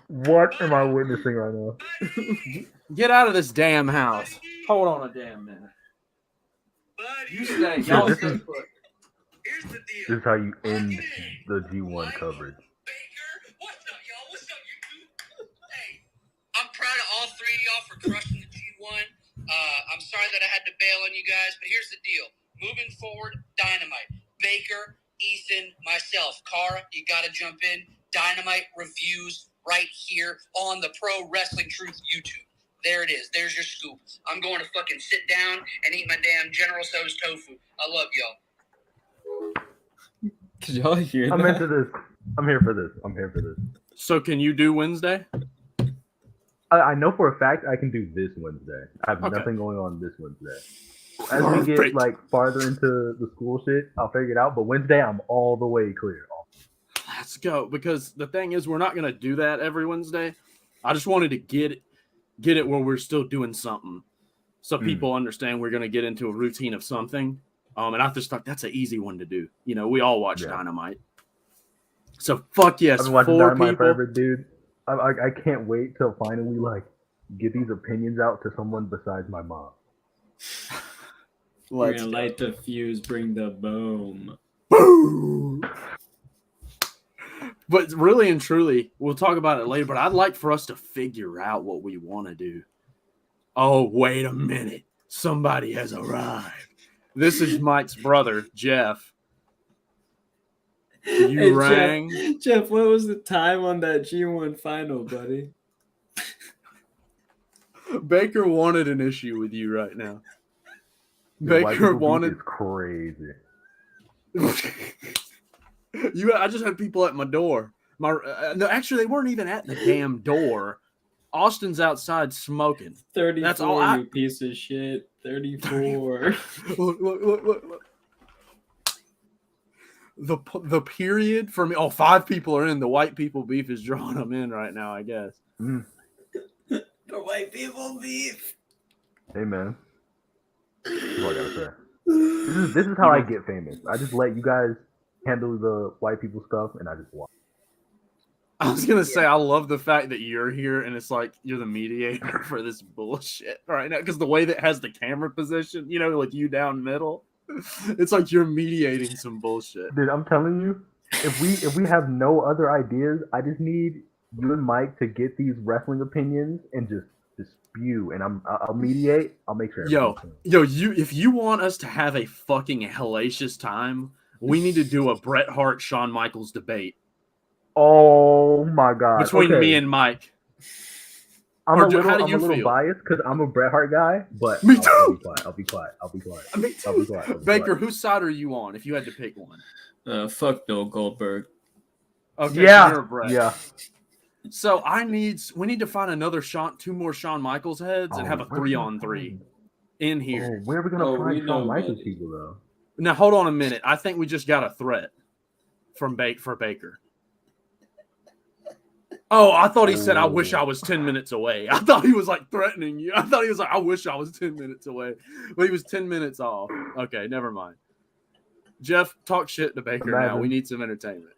What am I witnessing right now? Get out of this damn house. Hold on a damn minute. You stay. Y'all This stay is- put. Here's the deal. This is how you end the G1 coverage. Baker, what's up, y'all? What's up, YouTube? Hey, I'm proud of all three of y'all for crushing the G1. I'm sorry that I had to bail on you guys, but here's the deal. Moving forward, Dynamite. Baker, Ethan, myself, Cara, you got to jump in. Dynamite reviews right here on the Pro Wrestling Truth YouTube. There it is. There's your scoop. I'm going to fucking sit down and eat my damn General Tso's tofu. I love y'all. Did y'all hear that? I'm into this. I'm here for this. So can you do Wednesday? I know for a fact I can do this Wednesday. I have Okay. nothing going on this Wednesday. As we get like farther into the school shit, I'll figure it out. But Wednesday, I'm all the way clear. Let's go. Because the thing is, we're not going to do that every Wednesday. I just wanted to get it where we're still doing something, so people understand we're going to get into a routine of something. And I just thought that's an easy one to do. You know, we all watch Dynamite. So fuck yes, I've been watching 4 Dynamite people. forever, dude. I can't wait till finally like get these opinions out to someone besides my mom. We're gonna light the fuse, bring the boom. Boom. But really and truly, we'll talk about it later. But I'd like for us to figure out what we want to do. Oh, wait a minute. Somebody has arrived. This is Mike's brother, Jeff. You Hey, rang. Jeff, what was the time on that G1 final, buddy? Baker wanted an issue with you right now. Baker wanted. Is crazy. I just had people at my door. No, actually, they weren't even at the damn door. Austin's outside smoking. 34, That's all you piece of shit. 34. Look. The period for me. Oh, 5 people are in. The white people beef is drawing them in right now, I guess. Mm. The white people beef. Hey, man. That's all I gotta say. This is how I get famous. I just let you guys handle the white people stuff, and I just watch. I was gonna say I love the fact that you're here and it's like you're the mediator for this bullshit right now because the way that has the camera position, you know, like you down middle, it's like you're mediating some bullshit. Dude, I'm telling you, if we have no other ideas, I just need you and Mike to get these wrestling opinions and just spew, and I'll mediate. I'll make sure. If you want us to have a fucking hellacious time, we need to do a Bret Hart Shawn Michaels debate. Oh my god! Between me and Mike. I'm a little feel? biased because I'm a Bret Hart guy, but me too. I'll be quiet. Me too. Baker, whose side are you on if you had to pick one? Fuck Bill Goldberg. Okay, Yeah. so you're a Brett. Yeah. So we need to find two more Shawn Michaels heads and have a 3-on-3 in here. Oh, where are we gonna we find know, Shawn Michaels buddy. people though? Now hold on a minute. I think we just got a threat from for Baker. Oh, I thought he said, "I wish I was 10 minutes away." I thought he was like threatening you. I thought he was like, "I wish I was 10 minutes away," but he was 10 minutes off. Okay, never mind. Jeff, talk shit to Baker now. We need some entertainment.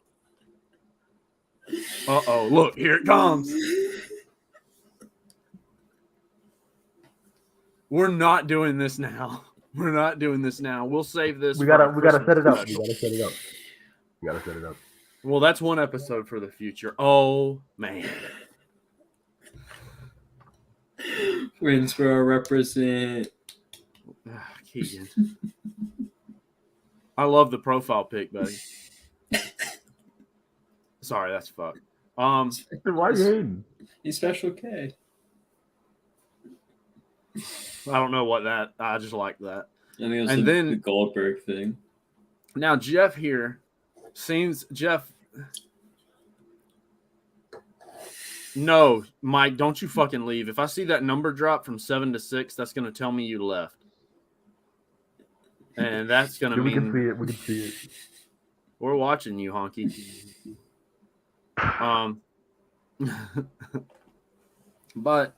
Uh-oh, look, here it comes. We're not doing this now. We're not doing this now. We'll save this. We gotta set it up. special. We gotta set it up. Well, that's one episode for the future. Oh man. Winsboro represent. Keegan. I love the profile pic, buddy. Sorry, that's fucked. Why are you hating? He's Special K. I don't know what that. I just like that. I think it was And then- the Goldberg thing. Now Jeff here seems Jeff. No, Mike, don't you fucking leave. If I see that number drop from 7 to 6, that's gonna tell me you left, and that's gonna We can mean see it. We can see it. we're watching you, honky. But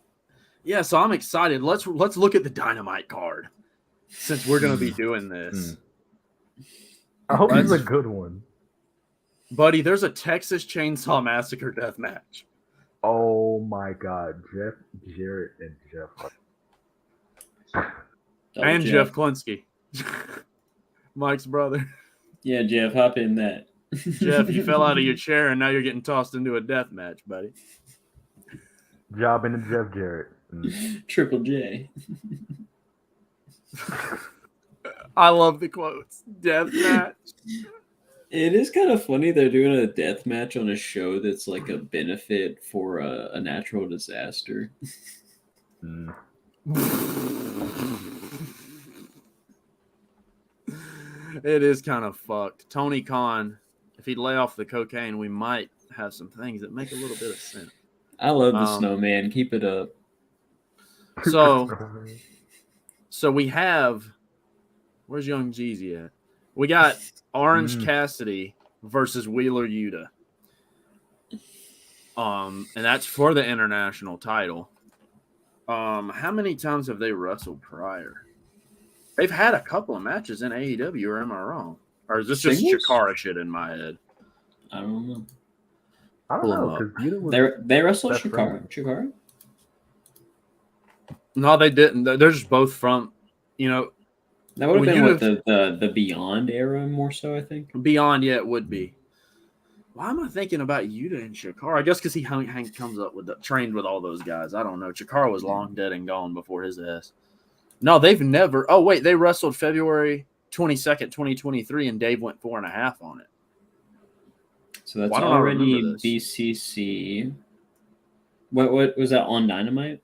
yeah, so I'm excited. Let's look at the Dynamite card since we're gonna be doing this. I hope it's a good one. Buddy, there's a Texas Chainsaw Massacre death match. Oh my God, Jeff Jarrett and Jeff. And Jeff Klinsky. Mike's brother. Yeah, Jeff, hop in that. Jeff, you fell out of your chair and now you're getting tossed into a death match, buddy. Job into Jeff Jarrett. Triple J. I love the quotes. Death match. It is kind of funny they're doing a death match on a show that's like a benefit for a natural disaster. It is kind of fucked. Tony Khan, if he'd lay off the cocaine, we might have some things that make a little bit of sense. I love the snowman. Keep it up. So we have, where's Young Jeezy at? We got Orange Cassidy versus Wheeler Yuta. And that's for the international title. How many times have they wrestled prior? They've had a couple of matches in AEW, or am I wrong? Or is this just Chikara shit in my head? I don't know. I don't know, because They wrestled Chikara? No, they didn't. They're just both from, That would have been the Beyond era more so, I think. Beyond, yeah, it would be. Why am I thinking about Yuta and Chikara? I guess because he comes up with trained with all those guys. I don't know. Chikara was long dead and gone before his ass. No, they've never. Oh wait, they wrestled February 22nd, 2023, and Dave went 4.5 on it. So that's already BCC. What was that on Dynamite?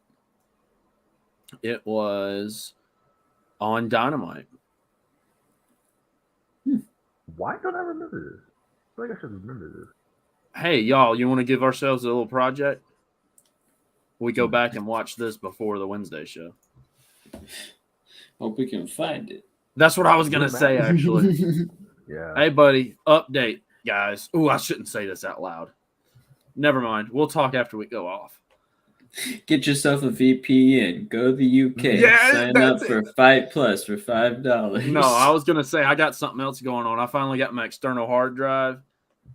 It was on Dynamite. Why don't I remember this? I feel like I should remember this. Hey, y'all, you want to give ourselves a little project? We go back and watch this before the Wednesday show. Hope we can find it. That's what I was going to say, actually. Yeah. Hey, buddy, update, guys. Ooh, I shouldn't say this out loud. Never mind. We'll talk after we go off. Get yourself a VPN. Go to the UK. Sign up for Fight Plus for $5. No, I was going to say I got something else going on. I finally got my external hard drive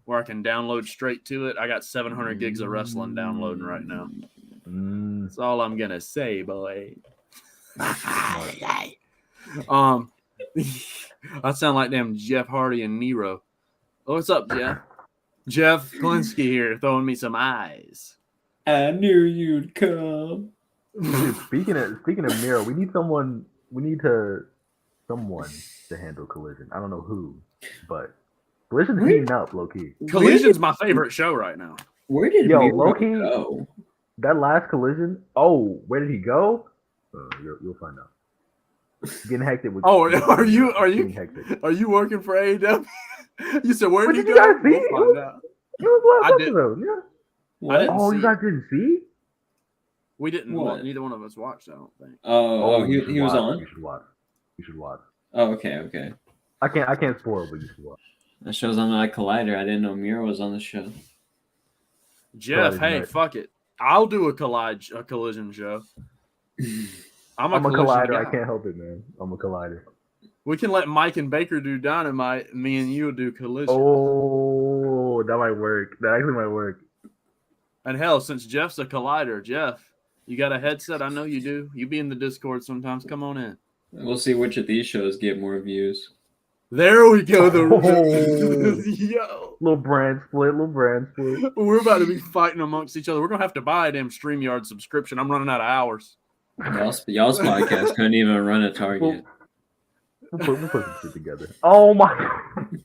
where I can download straight to it. I got 700 gigs of wrestling downloading right now. That's all I'm going to say, boy. I sound like damn Jeff Hardy and Nero. Oh, what's up, Jeff? Jeff Klinsky here, throwing me some eyes. I knew you'd come. Dude, speaking of Nero, we need someone to handle Collision. I don't know who, but Collision's heating up, low key. Collision's my favorite show right now. Where did low key go? That last Collision? Oh, where did he go? You'll find out. Getting hectic with. Oh, are you working for AEW? You said where did you guys see? We'll find out. It was I last did. episode. Yeah. I What? didn't Oh, see you guys it. didn't see? We didn't. What? Neither one of us watched. I don't think. Oh, you he should was watch. on. You should watch. You should watch. Oh, okay. I can't spoil, but you should watch. That show's on my Collider. I didn't know Mira was on the show. Jeff, Collider's hey, nice. fuck it. I'll do a collision show. I'm a I'm a collision collider. guy. I can't help it, man. I'm a collider. We can let Mike and Baker do Dynamite. Me and you will do collision. Oh, that might work. That actually might work. And hell, since Jeff's a collider, Jeff, you got a headset? I know you do. You be in the Discord sometimes. Come on in. We'll see which of these shows get more views. There we go. Oh. Yo. Little brand split. We're about to be fighting amongst each other. We're going to have to buy a damn StreamYard subscription. I'm running out of hours. Y'all's podcast couldn't even run a Target. We'll put some shit together. Oh my God.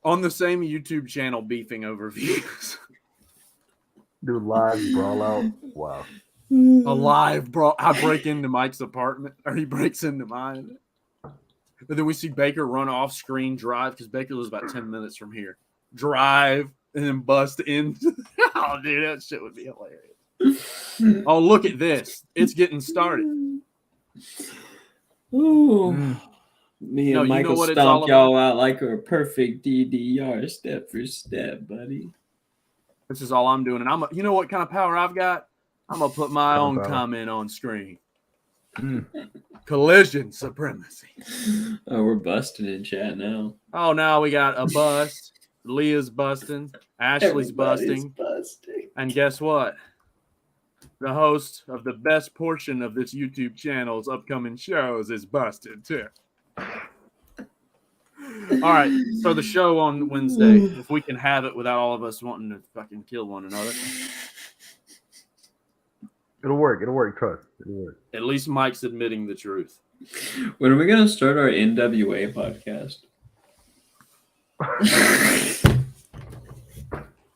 On the same YouTube channel, beefing over views. Dude, live brawl out. Wow. A live bro. I break into Mike's apartment, or he breaks into mine. And then we see Baker run off screen, drive, because Baker lives about 10 minutes from here. Drive, and then bust in. Oh, dude, that shit would be hilarious. Oh, look at this. It's getting started. Ooh. No, Me and you know Michael what it's all stomp y'all out like a perfect DDR, step for step, buddy. This is all I'm doing. And you know what kind of power I've got? I'm going to put my own Power. comment on screen. Collision supremacy. Oh, we're busting in chat now. Oh, now we got a bust. Leah's busting. Ashley's busting. And guess what? The host of the best portion of this YouTube channel's upcoming shows is busted too. All right, so the show on Wednesday, if we can have it without all of us wanting to fucking kill one another. It'll work. Trust. It'll work. At least Mike's admitting the truth. When are we gonna start our NWA podcast?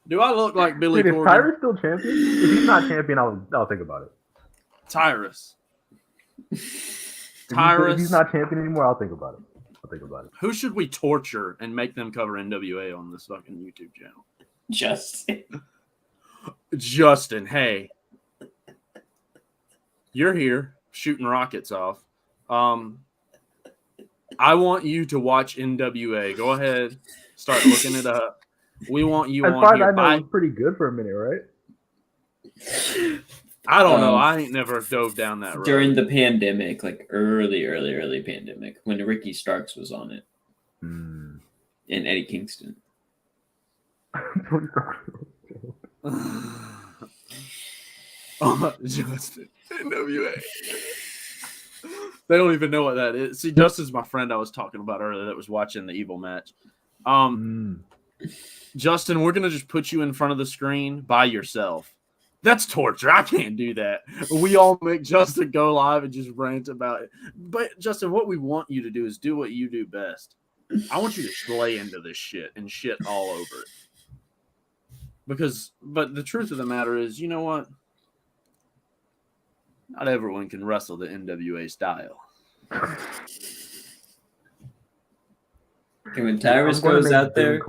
Do I look like Billy Dude, is Corgan? Tyrus still champion? If he's not champion, I'll think about it. Tyrus. If Tyrus. he's not champion anymore, I'll think about it. Who should we torture and make them cover NWA on this fucking YouTube channel? Justin, hey. You're here shooting rockets off. I want you to watch NWA. Go ahead. Start looking it up. We want you As on far as here. I know, it was pretty good for a minute, right? I don't know. I ain't never dove down that road. During the pandemic, like early pandemic, when Ricky Starks was on it. And Eddie Kingston. Justin, NWA. They don't even know what that is. See, Justin's my friend I was talking about earlier that was watching the Evil match. Justin, we're going to just put you in front of the screen by yourself. That's torture. I can't do that. We all make Justin go live and just rant about it. But, Justin, what we want you to do is do what you do best. I want you to slay into this shit and shit all over it. But the truth of the matter is, you know what? Not everyone can wrestle the NWA style. Okay, when Tyrus goes out there,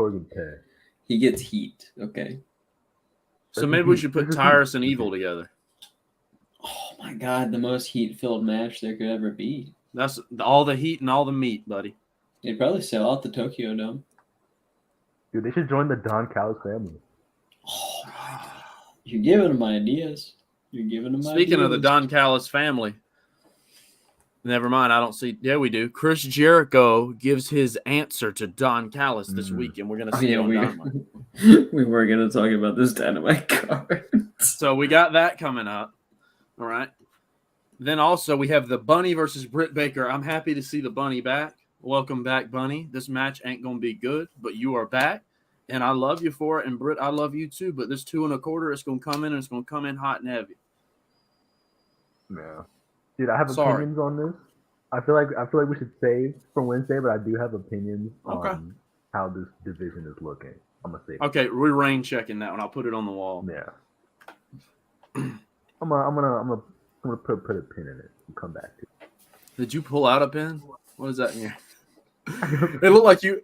he gets heat. Okay. So maybe we should put Tyrus and Evil together. Oh my God, the most heat-filled match there could ever be. That's all the heat and all the meat, buddy. They'd probably sell out the Tokyo Dome. Dude, they should join the Don Callis family. Oh my God. You're giving them ideas. Speaking of the Don Callis family, never mind. I don't see. Yeah, we do. Chris Jericho gives his answer to Don Callis this week, and we're going to see it on Dynamite. We were going to talk about this Dynamite card. So we got that coming up. All right. Then also we have the Bunny versus Britt Baker. I'm happy to see the Bunny back. Welcome back, Bunny. This match ain't going to be good, but you are back. And I love you for it. And Britt, I love you too. But this 2 1/4, it's going to come in, and it's going to come in hot and heavy. Yeah. Dude, I have opinions on this. I feel like we should save for Wednesday, but I do have opinions on how this division is looking. I'm gonna save. Okay, we're rain checking that one. I'll put it on the wall. Yeah. I'm gonna put a pin in it and come back to it. Did you pull out a pin? What is that in here? It looked like you.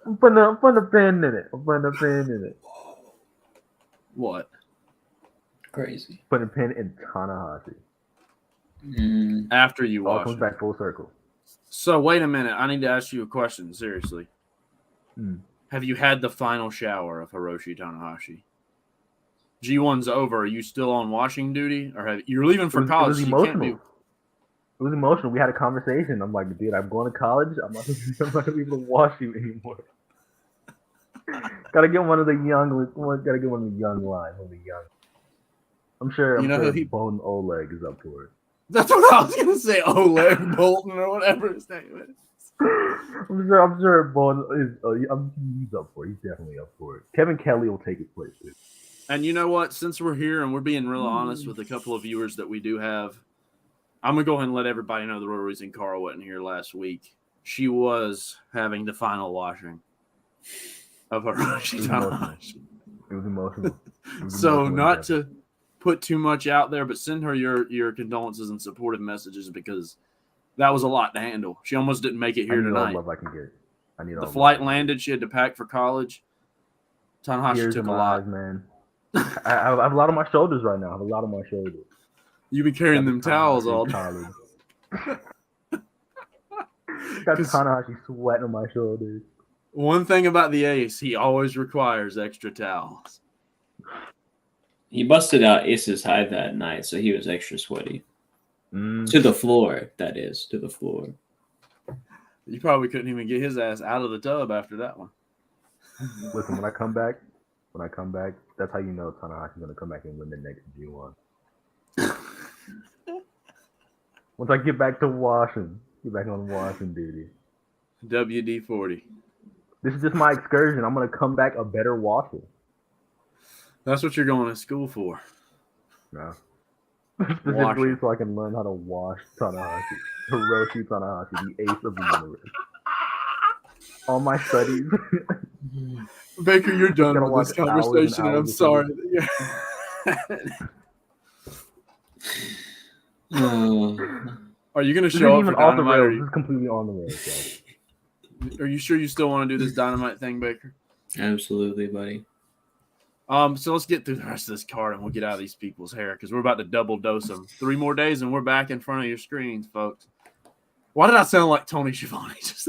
I'm putting a pin in it. I'm putting a pin in it. What? Crazy. Putting a pin in Tanahashi. After you All wash comes it. back full circle. So wait a minute. I need to ask you a question. Seriously. Hmm. Have you had the final shower of Hiroshi Tanahashi? G1's over. Are you still on washing duty, or you're leaving for college? It was so you emotional. can't be. It was emotional. We had a conversation. I'm like, dude, I'm going to college. I'm not gonna be able to wash you anymore. Gotta get one of the young. Gotta get one of the young lines. One of the young. I'm sure. You know who Bone Oleg is up for it. That's what I was gonna say. Oleg Bolton or whatever his name is. I'm sure Bone is. He's up for it. He's definitely up for it. Kevin Kelly will take his place too. And you know what? Since we're here and we're being real honest with a couple of viewers that we do have, I'm going to go ahead and let everybody know the real reason Carl wasn't here last week. She was having the final washing of Hiroshi Tanahashi. It was emotional. So not to put too much out there, but send her your condolences and supportive messages because that was a lot to handle. She almost didn't make it here tonight. I need all the love I can get. I need all the flight landed. She had to pack for college. Tanahashi took a lot. Eyes, man. I have a lot on my shoulders right now. You've been carrying them towels all day. Got Tanahashi sweating on my shoulders. One thing about the Ace, he always requires extra towels. He busted out Ace's high that night, so he was extra sweaty. To the floor, that is. To the floor. You probably couldn't even get his ass out of the tub after that one. Listen, when I come back, that's how you know Tanahashi's going to come back and win the next G1. Once I get back to washing, on washing duty. WD-40. This is just my excursion. I'm going to come back a better washer. That's what you're going to school for. No. Specifically so I can learn how to wash Tanahashi. Hiroshi Tanahashi, the ace of the universe. All my studies. Baker, you're done with this conversation, and I'm sorry. Are you going to show up for Dynamite? This is completely on the rails. Are you sure you still want to do this Dynamite thing, Baker? Absolutely, buddy. So let's get through the rest of this card, and we'll get out of these people's hair because we're about to double dose them. 3 more days, and we're back in front of your screens, folks. Why did I sound like Tony Schiavone just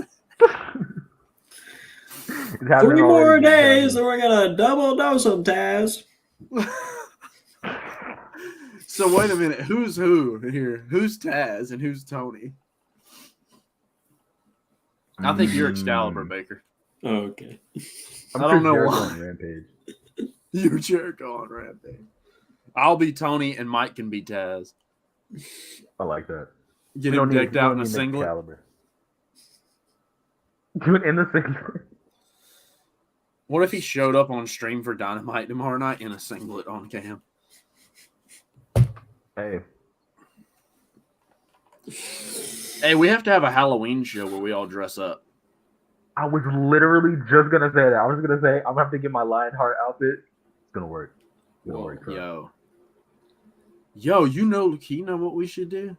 3 more days, and we're gonna double dose them, Taz. So wait a minute, who's who here? Who's Taz and who's Tony? I think you're Excalibur, Baker. Oh, okay. I don't know why. On Rampage. You're Jericho on Rampage. I'll be Tony, and Mike can be Taz. I like that. Get him decked out in a singlet. Excalibur. Do it in the singlet. What if he showed up on stream for Dynamite tomorrow night in a singlet on cam? Hey, we have to have a Halloween show where we all dress up. I was literally just going to say that. I was going to say, I'm going to have to get my Lionheart outfit. It's going to work. It's going to work. Yo, you know what we should do?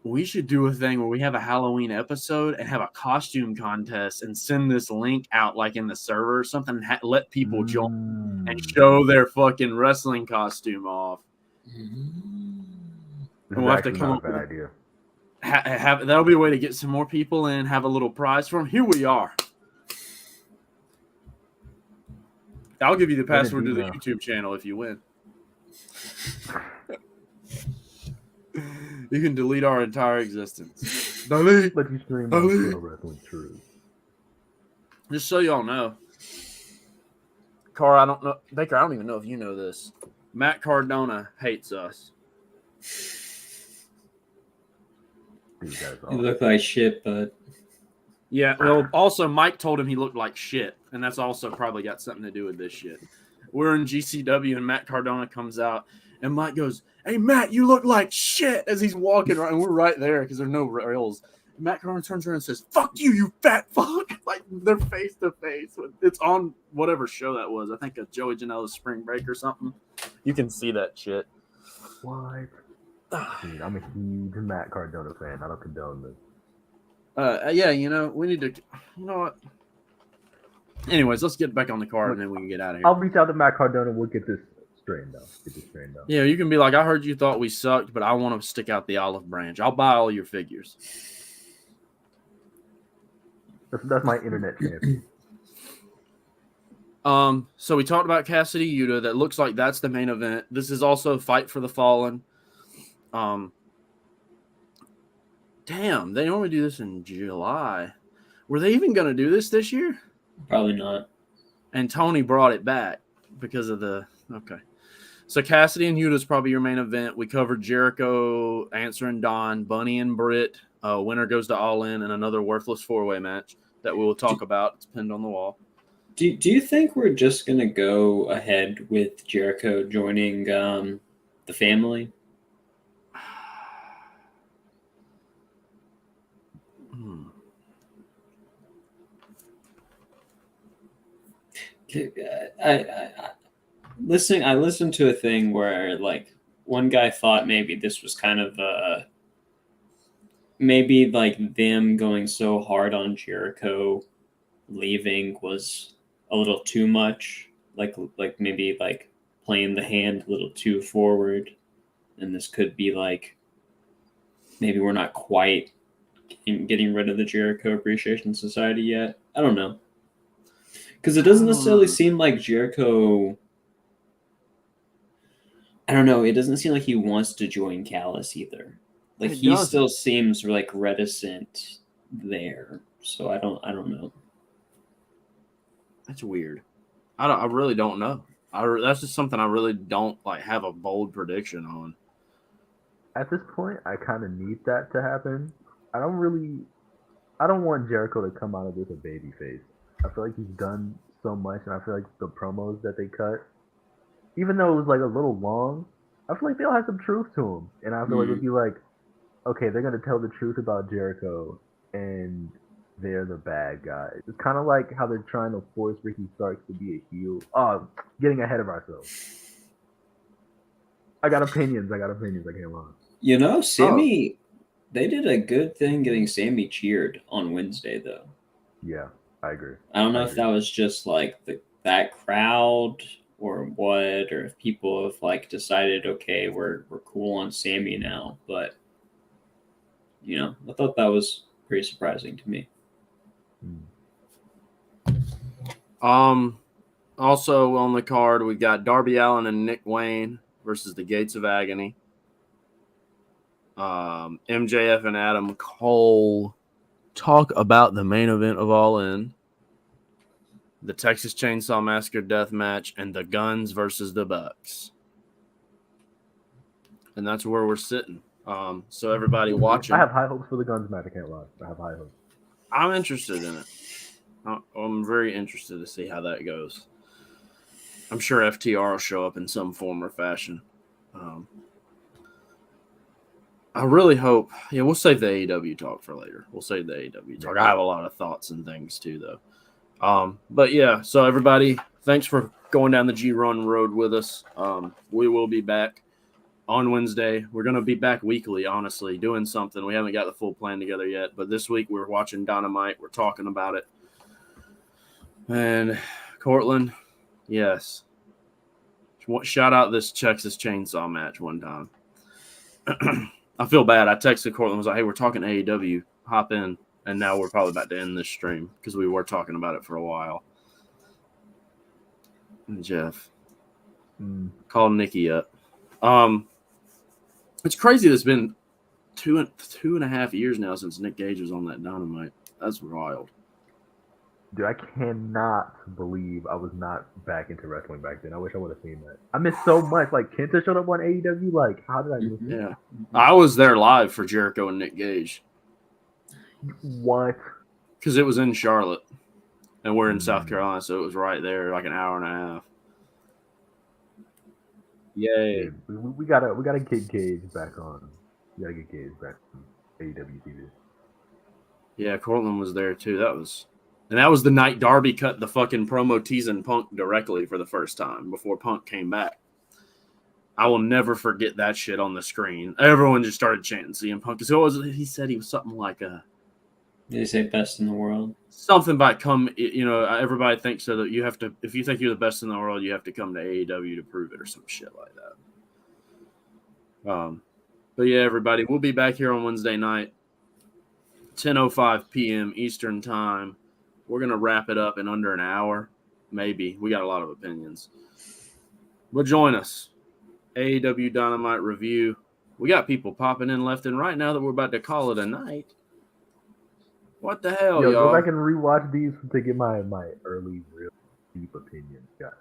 We should do a thing where we have a Halloween episode and have a costume contest and send this link out like in the server or something. Let people join and show their fucking wrestling costume off. And we'll have to come up with an idea. That'll be a way to get some more people in, have a little prize for them. Here we are. I'll give you the password to the YouTube channel if you win. You can delete our entire existence. Delete. Let you stream on Wrestling Truth. Just so y'all know, Carl, I don't know. Baker, I don't even know if you know this. Matt Cardona hates us. You look like shit, bud. Yeah, well, also Mike told him he looked like shit, and that's also probably got something to do with this shit. We're in GCW, and Matt Cardona comes out, and Mike goes, "Hey, Matt, you look like shit," as he's walking right, and we're right there because there's no rails. Matt Cardona turns around and says, "Fuck you, you fat fuck!" Like they're face to face. It's on whatever show that was. I think a Joey Janela's Spring Break or something. You can see that shit. What? Dude, I'm a huge Matt Cardona fan. I don't condone this. Yeah, we need to. You know what? Anyways, let's get back on the card and then we can get out of here. I'll reach out to Matt Cardona. We'll get this straightened out. Yeah, you can be like, I heard you thought we sucked, but I want to stick out the olive branch. I'll buy all your figures. That's my internet champion. So we talked about Cassidy Yuta. That looks like that's the main event. This is also Fight for the Fallen. Damn, they normally do this in July. Were they even going to do this year? Probably not. And Tony brought it back because of the okay. So Cassidy and Yuta is probably your main event. We covered Jericho answering Don, Bunny and Britt. Winner goes to All In and another worthless 4-way match that we will talk about. It's pinned on the wall. Do you think we're just gonna go ahead with Jericho joining the family? I listened to a thing where like one guy thought maybe this was kind of maybe like them going so hard on Jericho leaving was a little too much, like maybe like playing the hand a little too forward, and this could be like maybe we're not quite getting rid of the Jericho Appreciation Society yet. I don't know. Because it doesn't necessarily seem like Jericho. I don't know. It doesn't seem like he wants to join Callis either. Like he still seems like reticent there. So I don't know. That's weird. I really don't know. That's just something I really don't like have a bold prediction on. At this point, I kind of need that to happen. I don't want Jericho to come out of this a babyface. I feel like he's done so much, and I feel like the promos that they cut, even though it was like a little long, I feel like they all had some truth to them. And I feel like it'd be like, okay, they're gonna tell the truth about Jericho, and they're the bad guys. It's kind of like how they're trying to force Ricky Starks to be a heel. Oh, getting ahead of ourselves. I got opinions. I can't lie. Sammy, they did a good thing getting Sammy cheered on Wednesday, though. Yeah, I agree. I don't know if that was just like that crowd or what, or if people have like decided, okay, we're cool on Sammy now. But I thought that was pretty surprising to me. Also on the card, we've got Darby Allin and Nick Wayne versus the Gates of Agony. MJF and Adam Cole talk about the main event of All In, the Texas Chainsaw Massacre death match, and the Guns versus the Bucks. And that's where we're sitting. So everybody watching. I have high hopes for the Guns match. I can't lie. I have high hopes. I'm interested in it. I'm very interested to see how that goes. I'm sure FTR will show up in some form or fashion. I really hope. Yeah, we'll save the AEW talk for later. We'll save the AEW talk. I have a lot of thoughts and things too, though. But yeah, so everybody, thanks for going down the G-Run road with us. We will be back on Wednesday. We're going to be back weekly, honestly, doing something. We haven't got the full plan together yet, but this week we're watching Dynamite. We're talking about it. And Cortland, yes. Shout out this Texas Chainsaw match one time. I feel bad. I texted Cortland, was like, hey, we're talking AEW. Hop in. And now we're probably about to end this stream because we were talking about it for a while. And Jeff. Call Nikki up. It's crazy that it's been two and a half years now since Nick Gage was on that Dynamite. That's wild. Dude, I cannot believe I was not back into wrestling back then. I wish I would have seen that. I missed so much. Like, Kenta showed up on AEW. Like, how did I miss that? Yeah. I was there live for Jericho and Nick Gage. What? Because it was in Charlotte. And we're in South Carolina, so it was right there, like an hour and a half. Yay. Dude, we gotta get Gage back on. We gotta get Gage back on AEW TV. Yeah, Cortland was there too. That was the night Darby cut the fucking promo teasing Punk directly for the first time before Punk came back. I will never forget that shit on the screen. Everyone just started chanting CM Punk. Because he said he was something like They say best in the world. Something about everybody thinks so that you have to, if you think you're the best in the world, you have to come to AEW to prove it or some shit like that. But yeah, everybody, we'll be back here on Wednesday night, 10:05 p.m. Eastern time. We're going to wrap it up in under an hour. Maybe. We got a lot of opinions. But join us. AEW Dynamite review. We got people popping in left and right now that we're about to call it a night. What the hell, Yo, y'all? go back and rewatch these to get my early, real deep opinions, guys.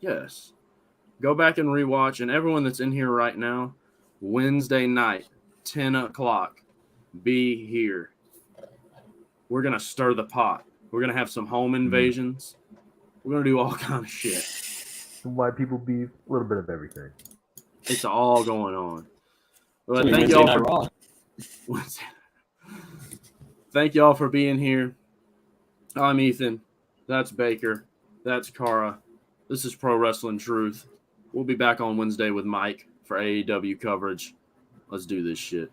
Yes. Go back and rewatch. And everyone that's in here right now, Wednesday night, 10 o'clock, be here. We're going to stir the pot. We're going to have some home invasions. We're going to do all kind of shit. Some white people beef, a little bit of everything. It's all going on. But It's thank Wednesday y'all Night for Raw. Thank y'all for being here. I'm Ethan. That's Baker. That's Cara. This is Pro Wrestling Truth. We'll be back on Wednesday with Mike for AEW coverage. Let's do this shit.